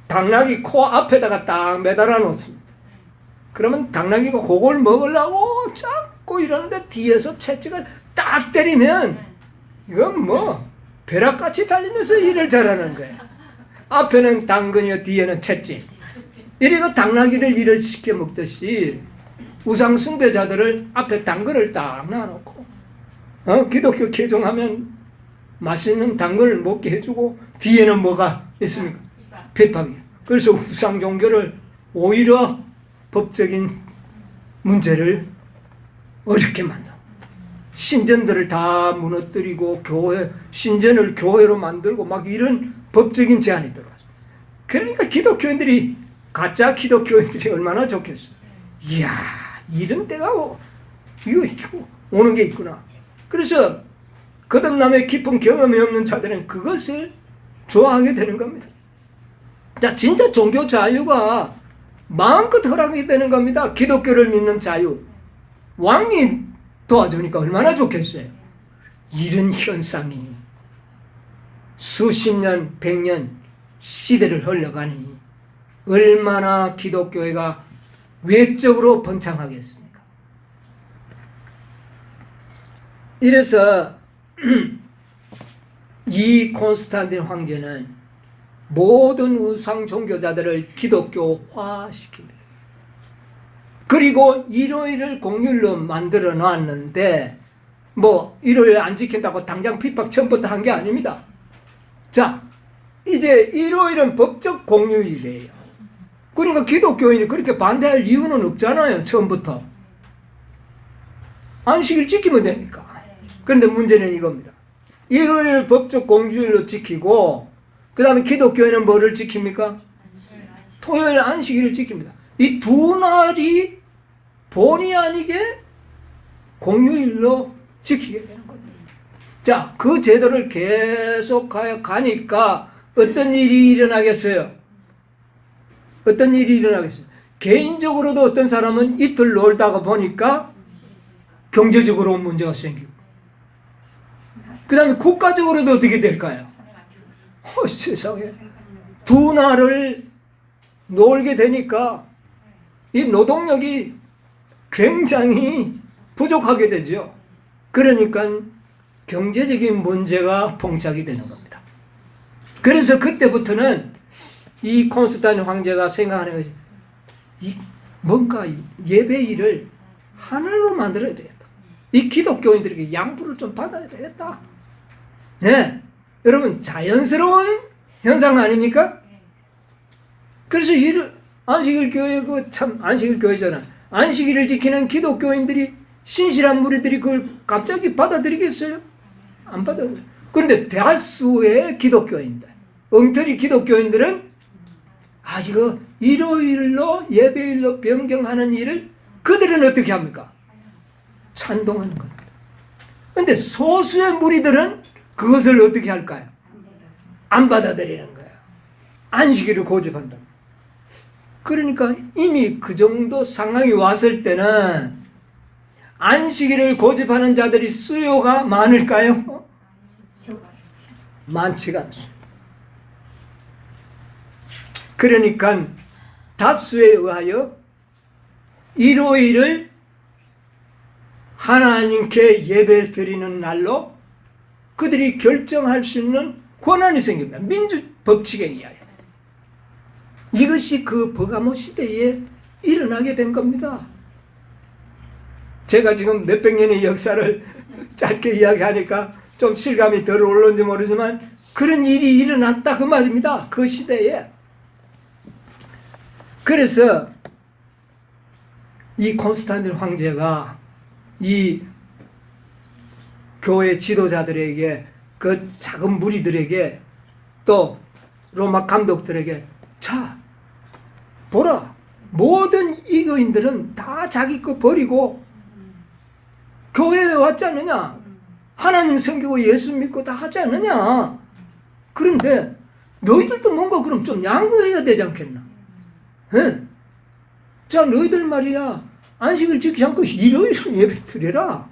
당나귀 코 앞에다가 딱 매달아 놓습니다. 그러면 당나귀가 그걸 먹으려고 자꾸 이러는데 뒤에서 채찍을 딱 때리면 이건 벼락같이 달리면서 일을 잘하는 거예요. 앞에는 당근이요, 뒤에는 채찍. 이래서 당나귀를 일을 시켜 먹듯이 우상 숭배자들을 앞에 당근을 딱 놔놓고 기독교 개종하면 맛있는 당근을 먹게 해주고 뒤에는 뭐가 있습니까? 핍박이에요. 그래서 우상 종교를 오히려 법적인 문제를 어렵게 만들어 신전들을 다 무너뜨리고 신전을 교회로 만들고 막 이런 법적인 제한이 들어왔어요. 그러니까 기독교인들이 가짜 기독교인들이 얼마나 좋겠어요. 이야, 이런 때가 이거 오는 게 있구나. 그래서 거듭남의 깊은 경험이 없는 자들은 그것을 좋아하게 되는 겁니다. 자, 진짜 종교 자유가 마음껏 허락이 되는 겁니다. 기독교를 믿는 자유. 왕이 도와주니까 얼마나 좋겠어요. 이런 현상이 수십 년, 100년 시대를 흘러가니 얼마나 기독교회가 외적으로 번창하겠습니까? 이래서 이 콘스탄틴 황제는 모든 우상 종교자들을 기독교화시킵니다. 그리고 일요일을 공휴일로 만들어 놨는데 일요일 안 지킨다고 당장 핍박 처음부터 한 게 아닙니다. 자, 이제 일요일은 법적 공휴일이에요. 그러니까 기독교인이 그렇게 반대할 이유는 없잖아요. 처음부터 안식일 지키면 되니까. 그런데 문제는 이겁니다. 일요일을 법적 공휴일로 지키고 그 다음에 기독교인은 뭐를 지킵니까? 토요일 안식일을 지킵니다. 이 두 날이 본의 아니게 공휴일로 지키게 되는 겁니다. 자, 그 제도를 계속 가니까 어떤 일이 일어나겠어요? 어떤 일이 일어나겠어요? 개인적으로도 어떤 사람은 이틀 놀다가 보니까 경제적으로 문제가 생기고, 그 다음에 국가적으로도 어떻게 될까요? 세상에. 두 날을 놀게 되니까 이 노동력이 굉장히 부족하게 되죠. 그러니까 경제적인 문제가 봉착이 되는 겁니다. 그래서 그때부터는 이 콘스탄틴 황제가 생각하는 것이 뭔가 예배일을 하나로 만들어야 되겠다. 이 기독교인들에게 양보를 좀 받아야 되겠다. 네. 여러분, 자연스러운 현상 아닙니까? 그래서 안식일 교회, 안식일 교회잖아. 안식일을 지키는 기독교인들이, 신실한 무리들이 그걸 갑자기 받아들이겠어요? 안 받아들여요. 그런데 다수의 기독교인들, 엉터리 기독교인들은 이거 일요일로 예배일로 변경하는 일을 그들은 어떻게 합니까? 찬동하는 겁니다. 그런데 소수의 무리들은 그것을 어떻게 할까요? 안 받아들이는 거예요. 안식일을 고집한다. 그러니까 이미 그 정도 상황이 왔을 때는 안식일을 고집하는 자들이 수요가 많을까요? 많지가 않습니다. 그러니까 다수에 의하여 일요일을 하나님께 예배 드리는 날로 그들이 결정할 수 있는 권한이 생깁니다. 민주법칙에 의하여. 이것이 그 버가모 시대에 일어나게 된 겁니다. 제가 지금 몇백 년의 역사를 짧게 이야기하니까 좀 실감이 덜 올는지 모르지만 그런 일이 일어났다 그 말입니다. 그 시대에. 그래서 이 콘스탄틴 황제가 이 교회 지도자들에게, 그 작은 무리들에게, 또 로마 감독들에게, 자, 보라, 모든 이교인들은 다 자기 거 버리고 교회에 왔지 않느냐? 하나님 섬기고 예수 믿고 다 하지 않느냐? 그런데 너희들도 뭔가 그럼 좀 양보해야 되지 않겠나? 네? 자, 너희들 말이야, 안식을 지키지 않고 일요일은 예배 드려라.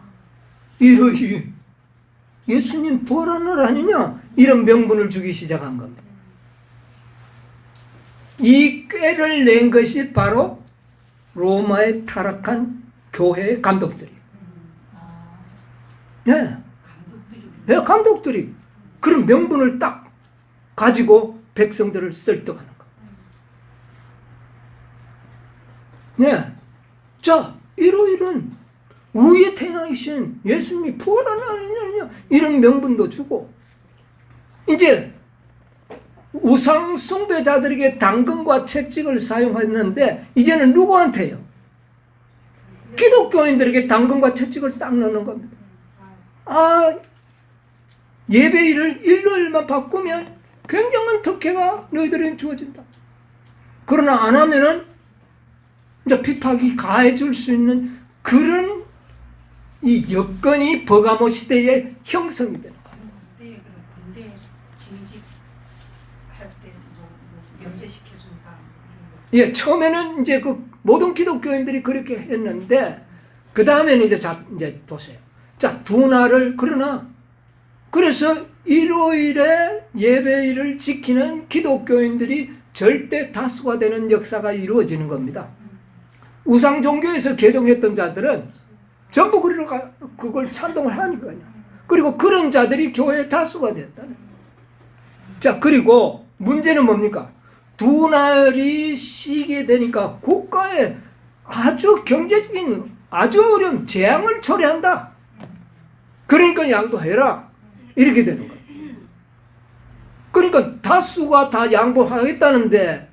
일요일 예수님 부활한 날 아니냐? 이런 명분을 주기 시작한 겁니다. 이 꾀를 낸 것이 바로 로마에 타락한 교회의 감독들이에요. 네. 네, 감독들이 그런 명분을 딱 가지고 백성들을 설득하는 거예요. 네. 자, 일요일은 위에 태어나신 예수님이 부활한 날 아니냐? 이런 명분도 주고, 이제 우상 숭배자들에게 당근과 채찍을 사용했는데 이제는 누구한테요? 기독교인들에게 당근과 채찍을 딱 넣는 겁니다. 예배일을 일요일만 바꾸면 굉장한 특혜가 너희들에게 주어진다. 그러나 안 하면은 이제 핍박이 가해질 수 있는 그런 이 여건이 버가모 시대의 형성이 되는 거예요. 군대 징집할 때 면제시켜준다. 예, 처음에는 이제 그 모든 기독교인들이 그렇게 했는데, 그 다음에는 이제 보세요. 자, 두 날을, 그래서 일요일에 예배일을 지키는 기독교인들이 절대 다수가 되는 역사가 이루어지는 겁니다. 우상 종교에서 개종했던 자들은 전부 그걸 찬동을 하니까요. 그리고 그런 자들이 교회의 다수가 됐다는. 자, 그리고 문제는 뭡니까? 두 날이 쉬게 되니까 국가에 아주 경제적인 아주 어려운 재앙을 초래한다. 그러니까 양보해라. 이렇게 되는 거예요. 그러니까 다수가 다 양보하겠다는데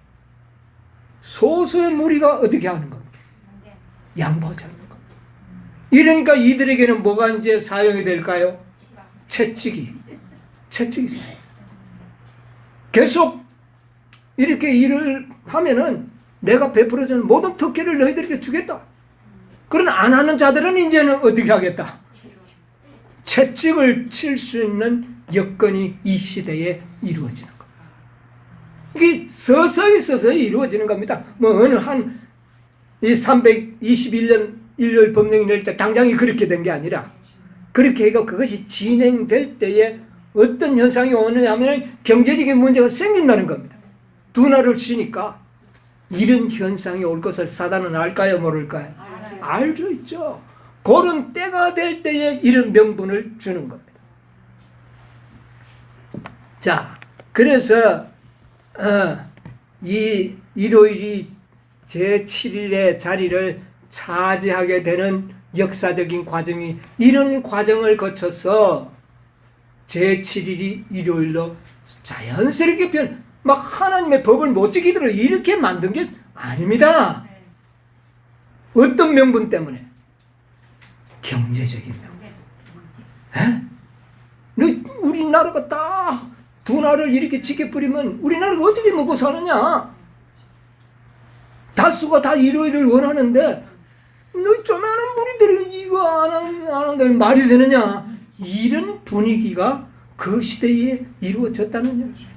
소수의 무리가 어떻게 하는 겁니까? 양보하지 않는 겁니다. 이러니까 이들에게는 뭐가 이제 사용이 될까요? 채찍이 사용. 계속 이렇게 일을 하면은 내가 베풀어주는 모든 특혜를 너희들에게 주겠다. 그러나 안 하는 자들은 이제는 어떻게 하겠다? 채찍을 칠 수 있는 여건이 이 시대에 이루어지는 겁니다. 이게 서서히 이루어지는 겁니다. 뭐 어느 한 321년 일요일 법령이 낼 때 당장이 그렇게 된 게 아니라 그렇게 해서 그것이 진행될 때에 어떤 현상이 오느냐 하면 경제적인 문제가 생긴다는 겁니다. 두 날을 쉬니까 이런 현상이 올 것을 사단은 알까요, 모를까요? 알죠, 있죠. 그런 때가 될 때에 이런 명분을 주는 겁니다. 자, 그래서 이 일요일이 제7일의 자리를 차지하게 되는 역사적인 과정이 이런 과정을 거쳐서 제7일이 일요일로 자연스럽게 막 하나님의 법을 못 지키도록 이렇게 만든 게 아닙니다. 어떤 명분 때문에? 경제적인 명분. 우리나라가 딱 두 날을 이렇게 지켜버리면 우리나라가 어떻게 먹고 사느냐? 다수가 다 일요일을 원하는데 조그마한 무리들은 이거 안 한다면 말이 되느냐? 이런 분위기가 그 시대에 이루어졌다는 거죠.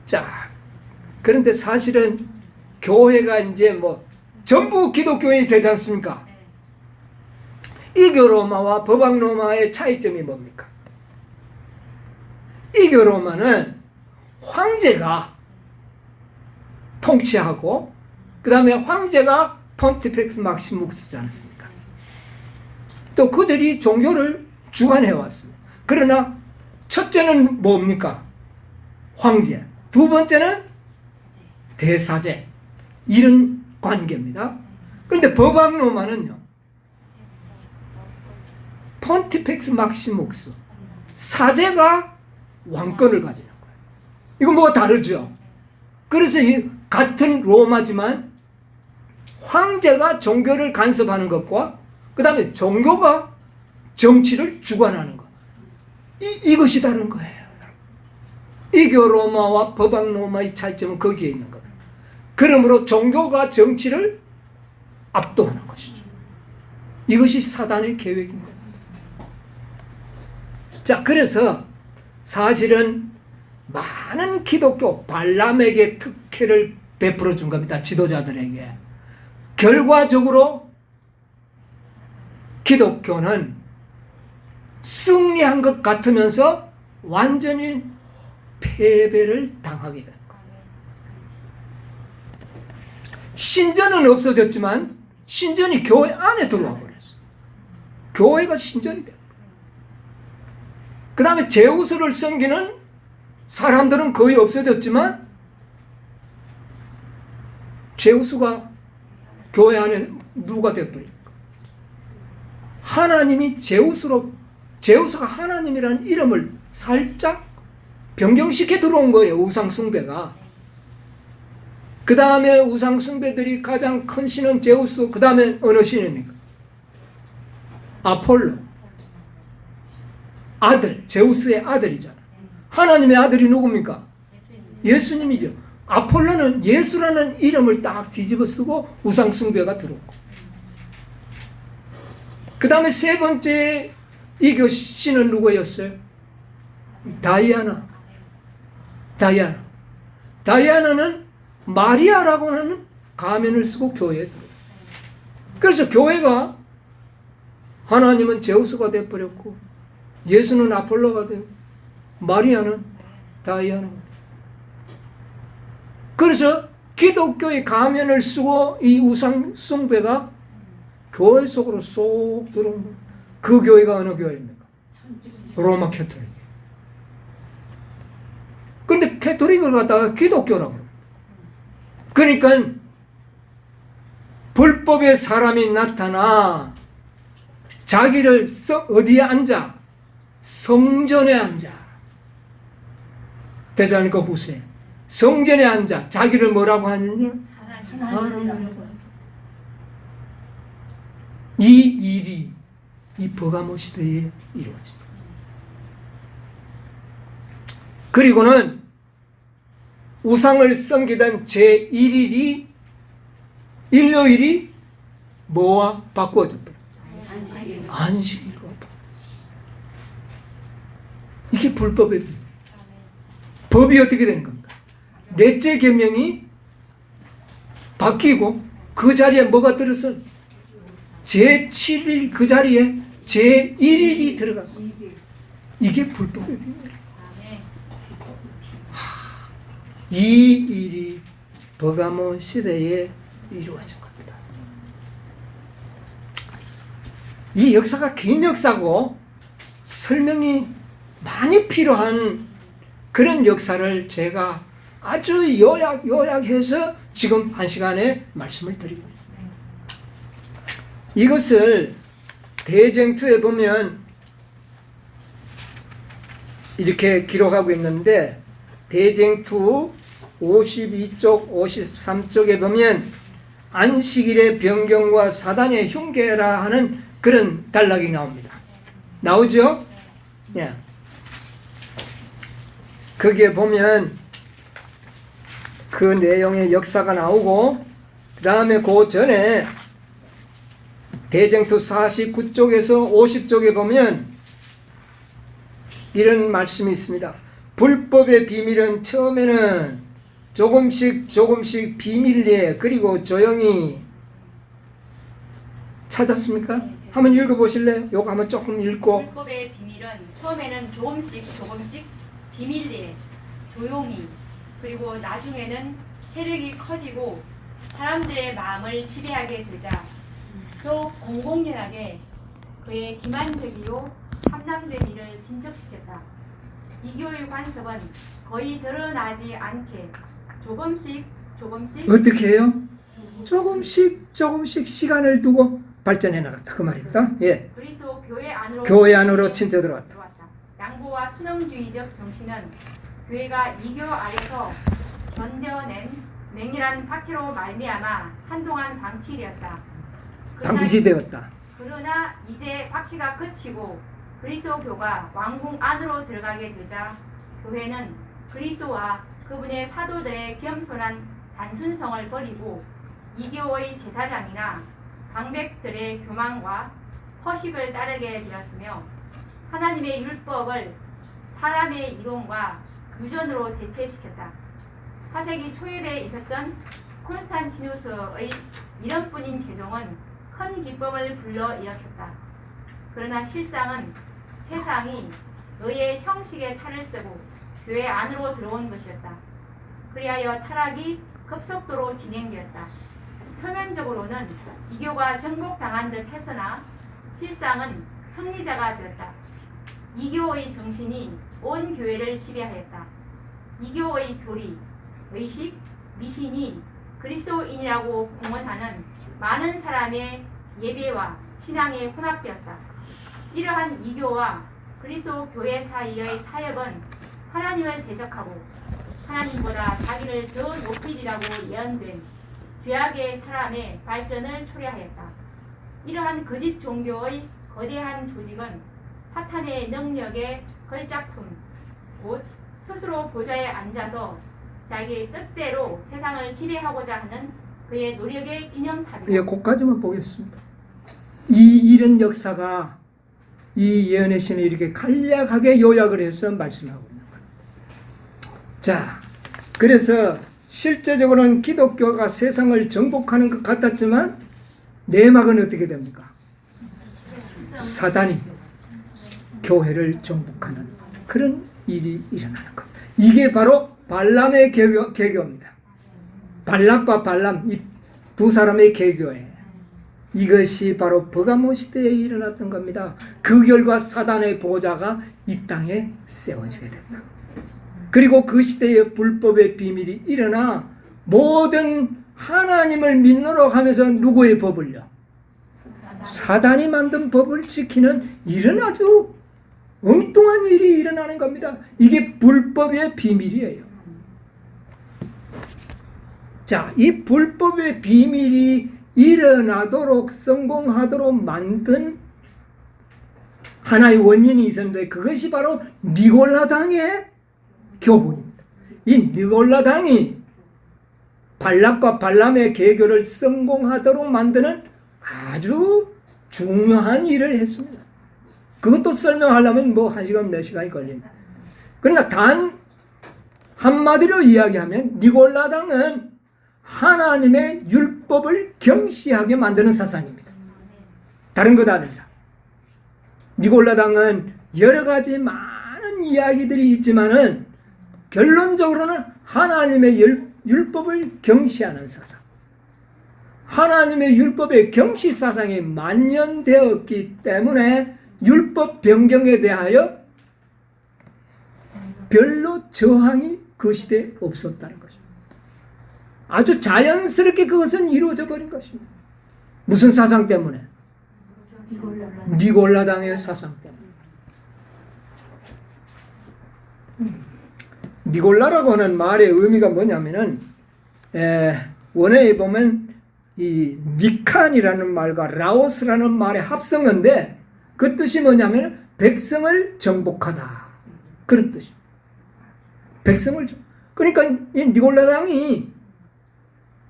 자, 그런데 사실은 교회가 이제 뭐 전부 기독교인이 되지 않습니까? 이교 로마와 법학 로마의 차이점이 뭡니까? 이교 로마는 황제가 통치하고 그 다음에 황제가 폰티펙스 막시묵스지 않습니까? 또 그들이 종교를 주관해 왔습니다. 그러나 첫째는 뭡니까? 황제. 두 번째는 대사제. 이런 관계입니다. 그런데 법학 로마는요, 폰티펙스 막시묵스, 사제가 왕권을 가지는 거예요. 이건 뭐가 다르죠? 그래서 이 같은 로마지만 황제가 종교를 간섭하는 것과 그 다음에 종교가 정치를 주관하는 것, 이것이 다른 거예요. 이교 로마와 법학 로마의 차이점은 거기에 있는 거예요. 그러므로 종교가 정치를 압도하는 것이죠. 이것이 사단의 계획입니다. 자, 그래서 사실은 많은 기독교 발람에게 특혜를 베풀어 준 겁니다. 지도자들에게. 결과적으로 기독교는 승리한 것 같으면서 완전히 패배를 당하게 된 거예요. 신전은 없어졌지만 신전이 교회 안에 들어와 버렸어요. 교회가 신전이 됐어요. 그 다음에 제우스를 섬기는 사람들은 거의 없어졌지만 제우스가 교회 안에 누가 되어버릴까? 하나님이 제우스가 하나님이라는 이름을 살짝 변경시켜 들어온 거예요. 우상 숭배가. 그 다음에 우상 숭배들이 가장 큰 신은 제우스, 그 다음에 어느 신입니까? 아폴로. 아들, 제우스의 아들이잖아. 하나님의 아들이 누굽니까? 예수님이죠. 아폴로는 예수라는 이름을 딱 뒤집어 쓰고 우상 숭배가 들어오고. 그 다음에 세 번째 이교 신은 누구였어요? 다이아나. 다이아나는 마리아라고 하는 가면을 쓰고 교회에 들어요. 그래서 교회가 하나님은 제우스가 되어버렸고 예수는 아폴로가 되고 마리아는 다이아나가 되고, 그래서 기독교의 가면을 쓰고 이 우상 숭배가 교회 속으로 쏙 들어온 거예요. 그 교회가 어느 교회입니까? 로마 캐토릭. 그런데 캐토릭을 갖다가 기독교라고 합니다. 그러니까 불법의 사람이 나타나 자기를 어디에 앉아? 성전에 앉아. 데살로니가 후서에 성전에 앉아 자기를 뭐라고 하느냐? 하나님. 이 일이 이 버가모 시대에 이루어집니다. 그리고는 우상을 섬기던 제1일이 일요일이 뭐와 바꾸어졌더라? 안식일로. 이게 불법의 비밀. 법이 어떻게 되는 겁니까? 넷째 계명이 바뀌고 그 자리에 뭐가 들어서 제7일 그 자리에 제1일이 들어간 거예요. 이게 불법의 비밀이에요. 이 일이 버가모 시대에 이루어진 겁니다. 이 역사가 긴 역사고 설명이 많이 필요한 그런 역사를 제가 아주 요약해서 지금 한 시간에 말씀을 드리고 있습니다. 이것을 대쟁투에 보면 이렇게 기록하고 있는데 대쟁투 52쪽 53쪽에 보면 안식일의 변경과 사단의 흉계라 하는 그런 단락이 나옵니다. 나오죠? 예. 거기에 보면 그 내용의 역사가 나오고 그 다음에 그 전에 대쟁투 49쪽에서 50쪽에 보면 이런 말씀이 있습니다. 불법의 비밀은 처음에는 조금씩 비밀리에 그리고 조용히 찾았습니까? 한번 읽어보실래요? 요거 한번 조금 읽고. 불법의 비밀은 처음에는 조금씩 비밀리에 조용히 그리고 나중에는 세력이 커지고 사람들의 마음을 지배하게 되자 또 공공연하게 그의 기만적이요 참남된 일을 진척시켰다. 이교의 관습은 거의 드러나지 않게 조금씩 어떻게 해요? 조금씩 시간을 두고 발전해 나갔다 그 말입니다. 예. 그리스도 교회 안으로 침투 들어왔다. 양보와 순응주의적 정신은 교회가 이교 아래서 견뎌낸 맹렬한 박해로 말미암아 한동안 방치되었다. 그러나 이제 박해가 그치고 그리스도교가 왕궁 안으로 들어가게 되자 교회는 그리스도와 그분의 사도들의 겸손한 단순성을 버리고 이교의 제사장이나 방백들의 교만과 허식을 따르게 되었으며 하나님의 율법을 사람의 이론과 규전으로 대체시켰다. 4세기 초입에 있었던 콘스탄티누스의 이름뿐인 개종은 큰 기쁨을 불러일으켰다. 그러나 실상은 세상이 의의 형식의 탈을 쓰고 교회 안으로 들어온 것이었다. 그리하여 타락이 급속도로 진행되었다. 표면적으로는 이교가 정복당한 듯 했으나 실상은 승리자가 되었다. 이교의 정신이 온 교회를 지배하였다. 이교의 교리, 의식, 미신이 그리스도인이라고 공언하는 많은 사람의 예배와 신앙에 혼합되었다. 이러한 이교와 그리스도 교회 사이의 타협은 하나님을 대적하고 하나님보다 자기를 더 높이리라고 예언된 죄악의 사람의 발전을 초래하였다. 이러한 거짓 종교의 거대한 조직은 사탄의 능력의 걸작품, 곧 스스로 보좌에 앉아서 자기의 뜻대로 세상을 지배하고자 하는 그의 노력의 기념탑이다. 예, 거기까지만 보겠습니다. 이런 역사가 이 예언의 신이 이렇게 간략하게 요약을 해서 말씀하고 있는 겁니다. 자, 그래서 실제적으로는 기독교가 세상을 정복하는 것 같았지만 내막은 어떻게 됩니까? 사단이 교회를 정복하는 그런 일이 일어나는 겁니다. 이게 바로 발람의 개교입니다. 발락과 발람 이 두 사람의 개교예요. 이것이 바로 버가모 시대에 일어났던 겁니다. 그 결과 사단의 보좌가 이 땅에 세워지게 된다. 그리고 그 시대에 불법의 비밀이 일어나 모든 하나님을 믿노록 하면서 누구의 법을요? 사단이 만든 법을 지키는 이런 아주 엉뚱한 일이 일어나는 겁니다. 이게 불법의 비밀이에요. 자, 이 불법의 비밀이 일어나도록 성공하도록 만든 하나의 원인이 있었는데 그것이 바로 니골라당의 교훈입니다. 이 니골라당이 발락과 발람의 계교를 성공하도록 만드는 아주 중요한 일을 했습니다. 그것도 설명하려면 뭐 1시간, 4시간이 걸립니다. 그러나 단 한마디로 이야기하면 니골라당은 하나님의 율법을 경시하게 만드는 사상입니다. 다른 것 아닙니다. 니골라당은 여러 가지 많은 이야기들이 있지만은 결론적으로는 하나님의 율법을 경시하는 사상. 하나님의 율법의 경시 사상이 만연되었기 때문에 율법 변경에 대하여 별로 저항이 그 시대에 없었다는 것입니다. 아주 자연스럽게 그것은 이루어져 버린 것입니다. 무슨 사상 때문에? 니골라당의 사상 때문에. 니골라라고 하는 말의 의미가 뭐냐면은 원어에 보면 이 니칸이라는 말과 라오스라는 말의 합성어인데 그 뜻이 뭐냐면 백성을 정복하다 그런 뜻입니다. 백성을 그러니까 이 니골라당이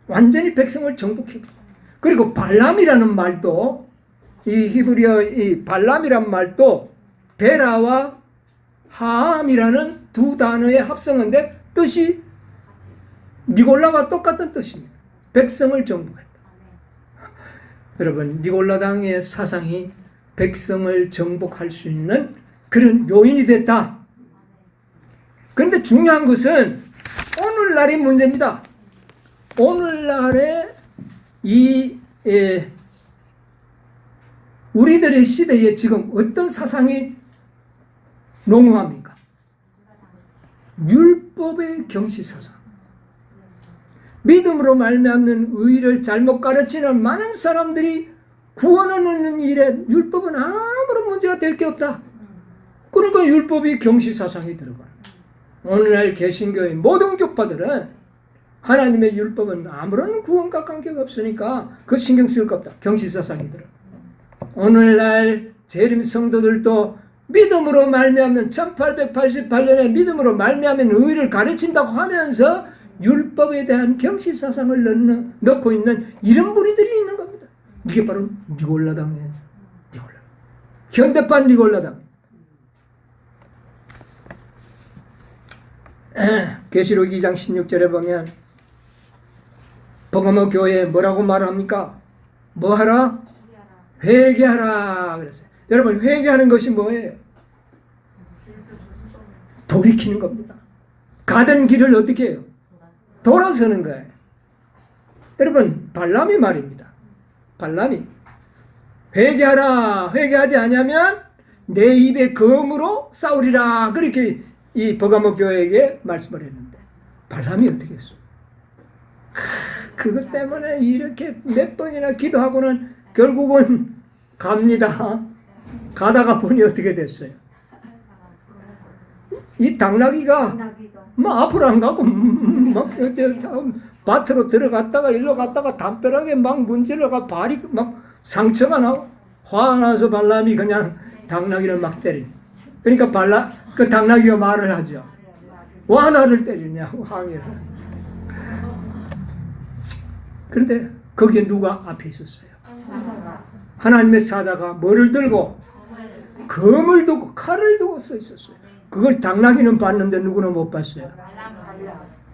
완전히 백성을 정복해. 그리고 발람이라는 말도 이 히브리어 이 발람이라는 말도 베라와 하암이라는 두 단어의 합성어인데 뜻이 니골라와 똑같은 뜻입니다. 백성을 정복했다. 여러분 니골라당의 사상이 백성을 정복할 수 있는 그런 요인이 됐다. 그런데 중요한 것은 오늘날의 문제입니다. 오늘날의 우리들의 시대에 지금 어떤 사상이 농후합니까? 율법의 경시사상. 믿음으로 말미암는 의를 잘못 가르치는 많은 사람들이 구원을 얻는 일에 율법은 아무런 문제가 될 게 없다. 그러니까 율법이 경시사상이 들어가요. 오늘날 개신교의 모든 교파들은 하나님의 율법은 아무런 구원과 관계가 없으니까 그 신경 쓸 거 없다. 경시사상이 들어. 오늘날 재림 성도들도 믿음으로 말미암는 1888년에 믿음으로 말미암는 의를 가르친다고 하면서 율법에 대한 경시사상을 넣고 있는 이런 무리들이 있는 겁니다. 이게 바로 니골라당이에요. 니골라. 현대판 니골라당. 계시록 2장 16절에 보면 버가모 교회에 뭐라고 말합니까? 뭐하라? 회개하라 그랬어요. 여러분 회개하는 것이 뭐예요? 돌이키는 겁니다. 가던 길을 어떻게 해요? 돌아서는 거예요. 여러분 발람이 말입니다. 발람이 회개하라. 회개하지 않으면 내 입의 검으로 싸우리라. 그렇게 이 버가모 교회에게 말씀을 했는데 발람이 어떻게 했어요? 그것 때문에 이렇게 몇 번이나 기도하고는 결국은 갑니다. 가다가 보니 어떻게 됐어요? 이 당나귀가 뭐 앞으로 안 가고 막 밭으로 들어갔다가 일로 갔다가 담벼락에 막 문질러가 발이 막 상처가 나고 화나서 발람이 그냥 당나귀를 막 때린. 그러니까 그 당나귀가 말을 하죠. 와 나를 때리냐고 항의를. 그런데 거기에 누가 앞에 있었어요? 하나님의 사자가 뭐를 들고? 검을 두고 칼을 두고 서 있었어요. 그걸 당나귀는 봤는데 누구는 못 봤어요.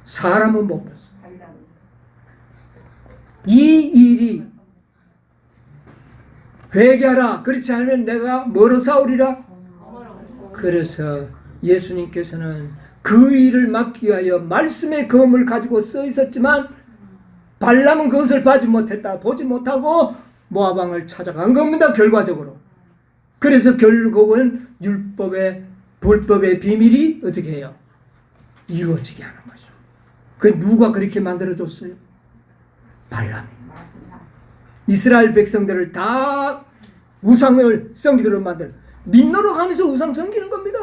사람은 못 봤어요. 이 일이 회개하라. 그렇지 않으면 내가 뭐로 싸우리라? 그래서 예수님께서는 그 일을 막기 위하여 말씀의 검을 가지고 써 있었지만 발람은 그것을 보지 못하고 모압 왕을 찾아간 겁니다. 결과적으로. 그래서 결국은 율법의 불법의 비밀이 어떻게 해요? 이루어지게 하는 거죠. 그 누가 그렇게 만들어줬어요? 발람이. 이스라엘 백성들을 다 우상을 섬기도록 만들. 민노로 가면서 우상 섬기는 겁니다.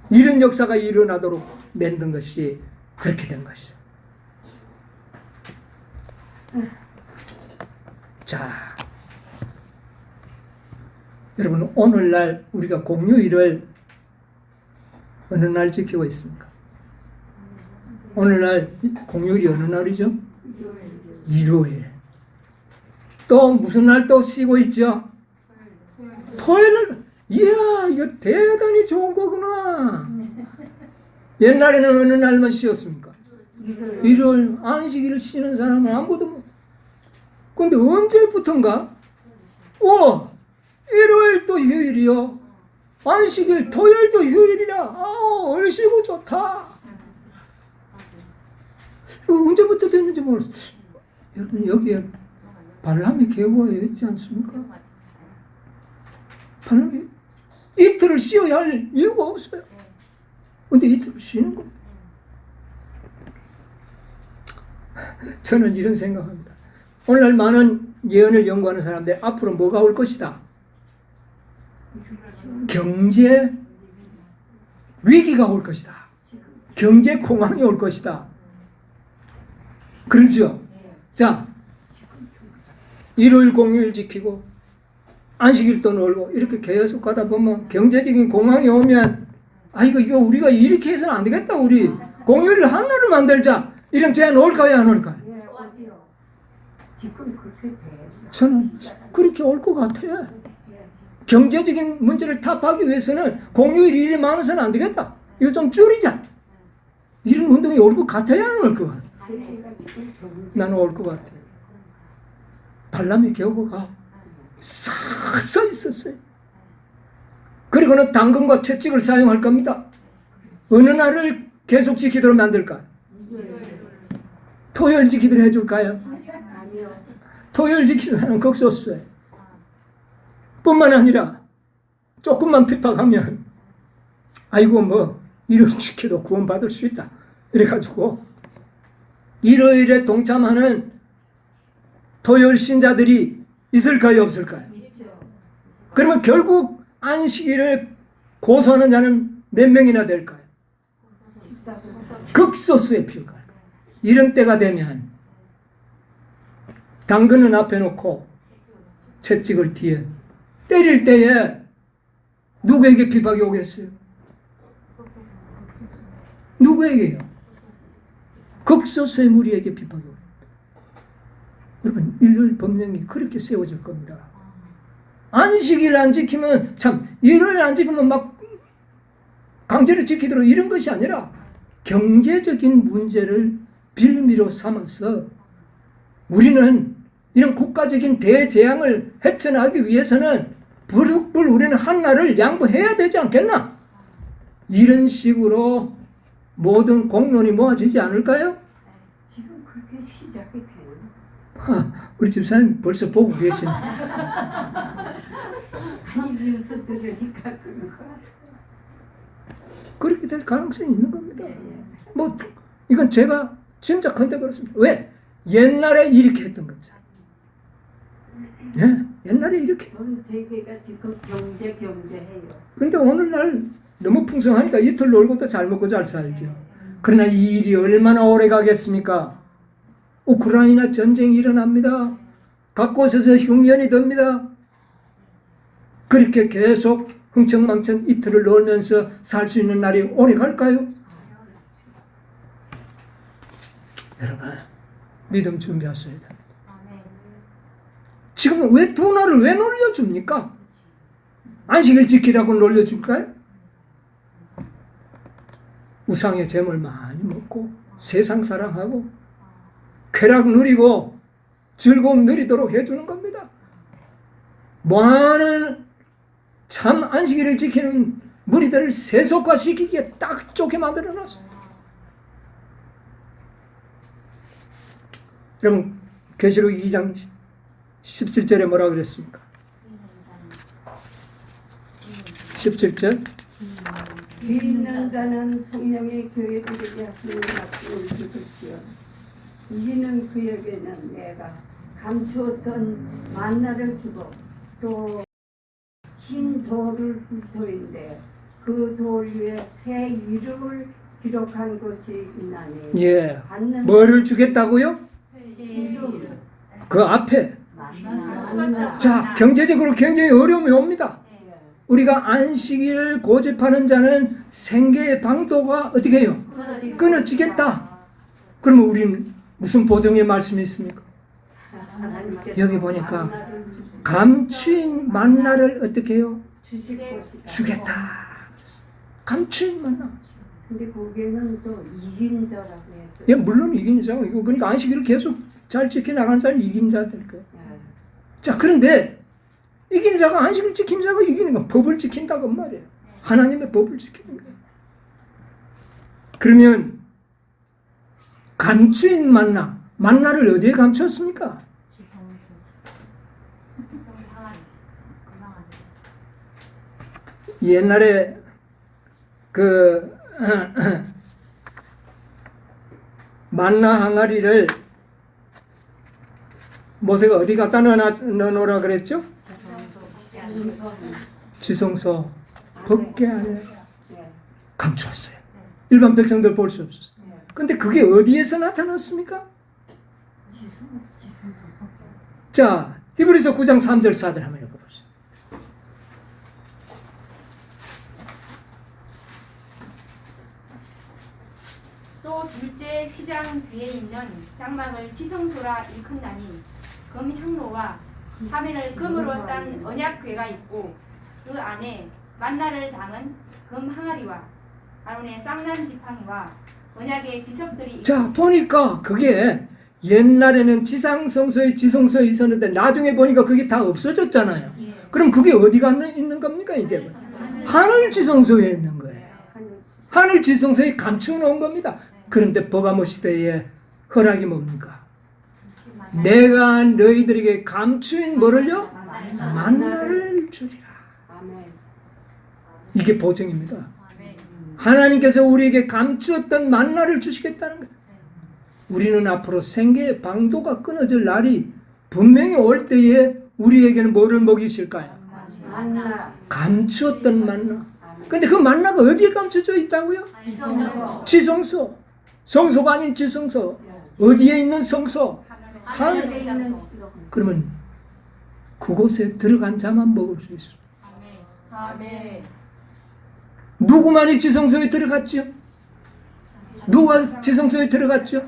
이런 역사가 일어나도록 만든 것이 그렇게 된 것이죠. 자, 여러분 오늘날 우리가 공휴일을 어느 날 지키고 있습니까? 오늘날 공휴일이 어느 날이죠? 일요일. 또 무슨 날 또 쉬고 있죠? 토요일. 이야, 이거 대단히 좋은 거구나. 옛날에는 어느 날만 쉬었습니까? 일요일. 안식일을 쉬는 사람은 아무도 못. 근데 언제부턴가? 일요일도 휴일이요. 안식일, 토요일도 휴일이라. 어르시고 좋다. 이거 언제부터 됐는지 모르겠어요. 여러분, 여기에 발람의 계보가 있지 않습니까? 발람이 이틀을 쉬어야 할 이유가 없어요. 근데 이틀을 쉬는 겁니다. 저는 이런 생각합니다. 오늘날 많은 예언을 연구하는 사람들 앞으로 뭐가 올 것이다? 경제 위기가 올 것이다. 경제 공황이 올 것이다. 그러죠? 자, 일요일 공휴일 지키고 안식일도 놀고 이렇게 계속 가다 보면 경제적인 공황이 오면 이거 우리가 이렇게 해서는 안 되겠다. 우리 공휴일 하나를 만들자. 이런 제안 올까요? 안 올까요? 지금 그렇게 돼. 저는 그렇게 올 것 같아요. 경제적인 문제를 타파하기 위해서는 공휴일 일이 많아서는 안 되겠다. 이거 좀 줄이자. 이런 운동이 올 것 같아요? 안 올 것 같아요? 나는 올 것 같아요. 발람의 계보가 싹 써 있었어요. 그리고는 당근과 채찍을 사용할 겁니다. 어느 날을 계속 지키도록 만들까? 토요일 지키도록 해줄까요? 토요일 지키는 사람은 거기서 없어요. 뿐만 아니라 조금만 핍박하면 일요일 지켜도 구원받을 수 있다. 이래가지고 일요일에 동참하는 토요일 신자들이 있을까요? 없을까요? 그러면 결국 안식일을 고소하는 자는 몇 명이나 될까요? 극소수의 표가. 이런 때가 되면 당근은 앞에 놓고 채찍을 뒤에 때릴 때에 누구에게 비박이 오겠어요? 누구에게요? 극소수의 무리에게 비박이 오겠어요. 여러분, 일요일 법령이 그렇게 세워질 겁니다. 안식일 안 지키면 일요일 안 지키면 막 강제로 지키도록 이런 것이 아니라 경제적인 문제를 빌미로 삼아서 우리는 이런 국가적인 대재앙을 헤쳐나가기 위해서는 부득불 우리는 한 날을 양보해야 되지 않겠나? 이런 식으로 모든 공론이 모아지지 않을까요? 지금 그렇게 시작이 되는 우리 집사님 벌써 보고 계시네. 아니 뉴스 들으니까 그런 거. 그렇게 될 가능성이 있는 겁니다. 이건 제가 짐작컨대 그렇습니다. 왜? 옛날에 이렇게 했던 거죠. 네, 옛날에 이렇게. 전 세계가 지금 경제해요. 근데 오늘날 너무 풍성하니까 이틀 놀고도 잘 먹고 잘 살죠. 그러나 이 일이 얼마나 오래 가겠습니까? 우크라이나 전쟁이 일어납니다. 각 곳에서 흉년이 듭니다. 그렇게 계속 흥청망청 이틀을 놀면서 살 수 있는 날이 오래 갈까요? 여러분, 믿음 준비하셔야 됩니다. 지금 왜 두 날을 왜 놀려줍니까? 안식일 지키라고 놀려줄까요? 우상의 재물 많이 먹고 세상 사랑하고 쾌락 누리고 즐거움 누리도록 해주는 겁니다. 많은 참 안식일을 지키는 무리들을 세속화시키기에 딱 좋게 만들어놨어요. 여러분, 계시록 2장 17절에 뭐라 그랬습니까? 17절. 귀 있는 자는 성령의 교회들에게 하시는 말씀을 들을지어 이는 그에게는 내가 감추었던 만나를 주고 또 흰 돌을 줄 터인데 그 돌 위에 새 이름을 기록한 것이 있나니 예. 받는 뭐를 주겠다고요? 이름 그 앞에. 만나 자, 경제적으로 굉장히 어려움이 옵니다. 우리가 안식일을 고집하는 자는 생계의 방도가 어떻게 해요? 끊어지겠다. 그러면 우리는 무슨 보정의 말씀이 있습니까? 하나님께서 여기 보니까 만나를 주시고 감추인 만나를 어떻게 해요? 주실 것이다. 주겠다. 감추인 만나. 근데 거기에는 또 이긴 자라고 했어요. 예, 물론 이긴 자. 이거 그러니까 안식일을 계속 잘 지켜나가는 자는 이긴 자들 거예요. 자, 그런데 이긴 자가 안식을 지킨 자가 이기는 건 법을 지킨다고 말이에요. 하나님의 법을 지키는 거예요. 그러면 감추인 만나를 어디에 감췄습니까? 옛날에 그 만나 항아리를 모세가 어디 갖다 넣어놓으라 그랬죠? 지성소 법궤 안에 감추었어요. 일반 백성들 볼 수 없었어요. 근데 그게 어디에서 나타났습니까? 자, 히브리서 9장 3절 4절 한번 읽어보세요. 또 둘째 휘장 뒤에 있는 장막을 지성소라 일컫나니 금향로와 화면을 금으로 싼 언약궤가 있고 그 안에 만나를 담은 금 항아리와 아론의 쌍난 지팡이와 언약의 비석들이 있고 자, 보니까 그게 옛날에는 지상성소에 지성소에 있었는데 나중에 보니까 그게 다 없어졌잖아요. 그럼 그게 어디가 있는 겁니까? 이제 하늘 지성소에 있는 거예요. 하늘 지성소에 감추어 놓은 겁니다. 그런데 버가모 시대의 허락이 뭡니까? 내가 너희들에게 감추인 뭐를요? 만나를 주리라. 아멘. 이게 보증입니다. 하나님께서 우리에게 감추었던 만나를 주시겠다는 거예요. 우리는 앞으로 생계의 방도가 끊어질 날이 분명히 올 때에 우리에게는 뭐를 먹이실까요? 만나. 감추었던 만나. 근데 그 만나가 어디에 감춰져 있다고요? 지성소. 성소가 아닌 지성소. 어디에 있는 성소? 하늘에 있는 지성. 그러면 그곳에 들어간 자만 먹을 수 있어요. 아멘. 누구만이 지성소에 들어갔죠? 누가 지성소에 들어갔죠?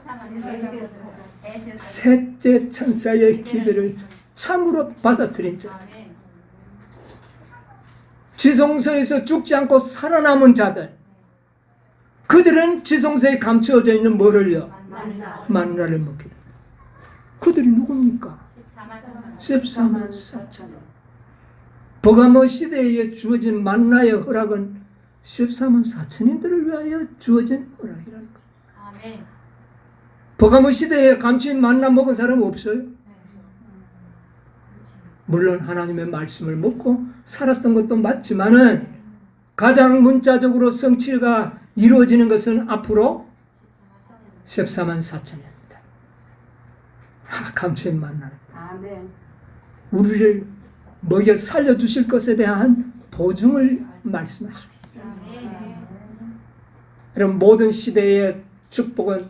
셋째 천사의 기별을 참으로 받아들인 자. 지성소에서 죽지 않고 살아남은 자들. 그들은 지성소에 감추어져 있는 뭐를요? 만나를 먹게 된다. 그들이 누굽니까? 14만 4천. 버가모 시대에 주어진 만나의 허락은 14만 4천인들을 위하여 주어진 허락이라는 거예요. 버가모 시대에 감추인 만나 먹은 사람 없어요? 물론 하나님의 말씀을 먹고 살았던 것도 맞지만은 가장 문자적으로 성취가 이루어지는 것은 앞으로 14만 4천입니다. 감추인 만나. 아멘. 우리를 먹여 살려주실 것에 대한 보증을 말씀하십니다. 여러분, 모든 시대의 축복은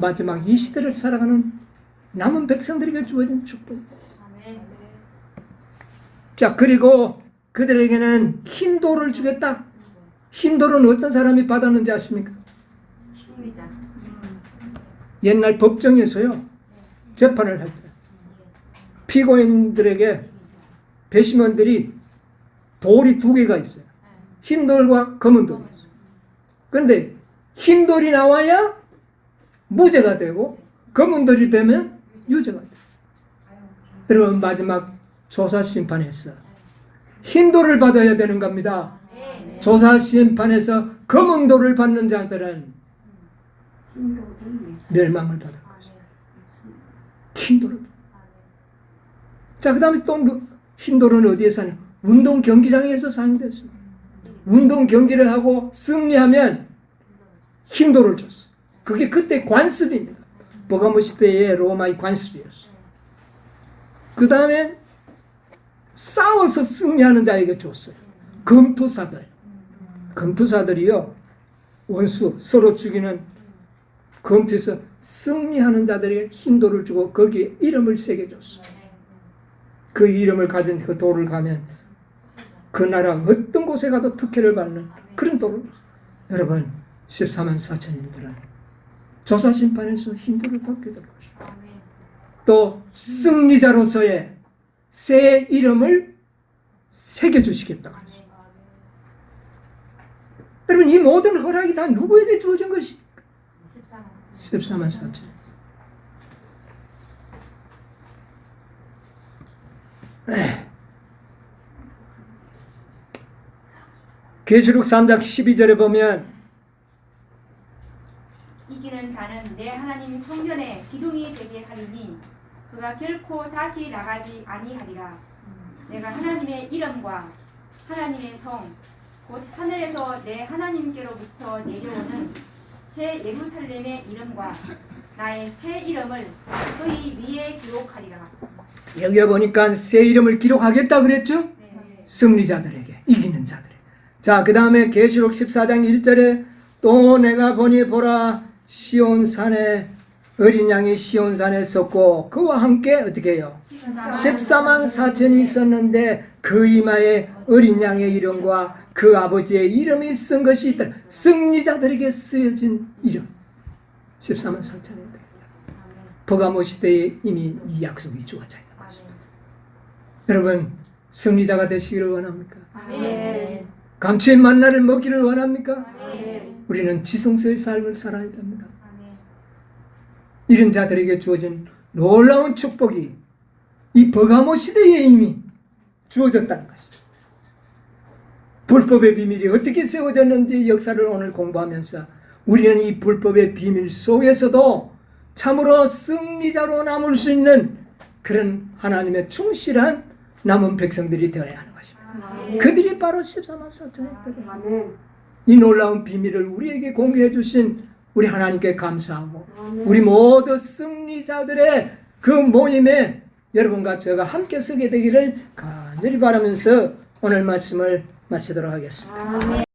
마지막 이 시대를 살아가는 남은 백성들에게 주어진 축복입니다. 자, 그리고 그들에게는 흰 돌을 주겠다. 흰 돌은 어떤 사람이 받았는지 아십니까? 옛날 법정에서요, 재판을 할 때 피고인들에게 배심원들이 돌이 두 개가 있어요. 흰 돌과 검은 돌이 있어요. 그런데 흰 돌이 나와야 무죄가 되고 검은 돌이 되면 유죄가 돼요. 여러분, 마지막 조사 심판에서 흰 돌을 받아야 되는 겁니다. 조사 심판에서 검은 돌을 받는 자들은 멸망을 받을 것이다. 흰 돌을. 자, 그 다음에 또 흰 돌은 어디에 사냐? 운동 경기장에서 사용됐습니다. 운동 경기를 하고 승리하면 흰 돌을 줬어요. 그게 그때 관습입니다. 버가모 시대의 로마의 관습이었어요. 그 다음에 싸워서 승리하는 자에게 줬어요. 검투사들. 검투사들이요, 원수 서로 죽이는 검투에서 승리하는 자들에게 흰 돌을 주고 거기에 이름을 새겨줬어요. 그 이름을 가진 그 돌을 가면 그 나라 어떤 곳에 가도 특혜를 받는 그런 돌을. 여러분, 14만 4천인들은 조사 심판에서 힘들을 받게 될 것입니다. 아멘. 또 승리자로서의 새 이름을 새겨주시겠다. 아멘. 여러분, 이 모든 허락이 다 누구에게 주어진 것이? 14만 14만 4천. 계시록 3장 12절에 보면 이기는 자는 내 하나님 성전에 기둥이 되게 하리니 그가 결코 다시 나가지 아니하리라. 내가 하나님의 이름과 하나님의 성 곧 하늘에서 내 하나님께로부터 내려오는 새 예루살렘의 이름과 나의 새 이름을 그의 위에 기록하리라. 여기 보니까 새 이름을 기록하겠다 그랬죠? 네. 승리자들에게, 이기는 자들에게. 자, 그 다음에 계시록 14장 1절에 또 내가 보니 보라 시온산에 어린 양이 시온산에 섰고 그와 함께 어떻게 해요? 14만 4천이 있었는데 그 이마에 어린 양의 이름과 그 아버지의 이름이 쓴 것이 있다. 승리자들에게 쓰여진 이름. 14만 4천이 있다. 버가모 시대에 이미 이 약속이 주어져 있는 것입니다. 여러분, 승리자가 되시기를 원합니까? 아멘. 감추의 만나를 먹기를 원합니까? 아멘. 우리는 지성소의 삶을 살아야 됩니다. 아멘. 이런 자들에게 주어진 놀라운 축복이 이 버가모 시대에 이미 주어졌다는 것입니다. 불법의 비밀이 어떻게 세워졌는지 역사를 오늘 공부하면서 우리는 이 불법의 비밀 속에서도 참으로 승리자로 남을 수 있는 그런 하나님의 충실한 남은 백성들이 되어야 하는 것입니다. 그들이 바로 14만 4천의 아멘. 이 놀라운 비밀을 우리에게 공개해 주신 우리 하나님께 감사하고 우리 모두 승리자들의 그 모임에 여러분과 제가 함께 서게 되기를 간절히 바라면서 오늘 말씀을 마치도록 하겠습니다.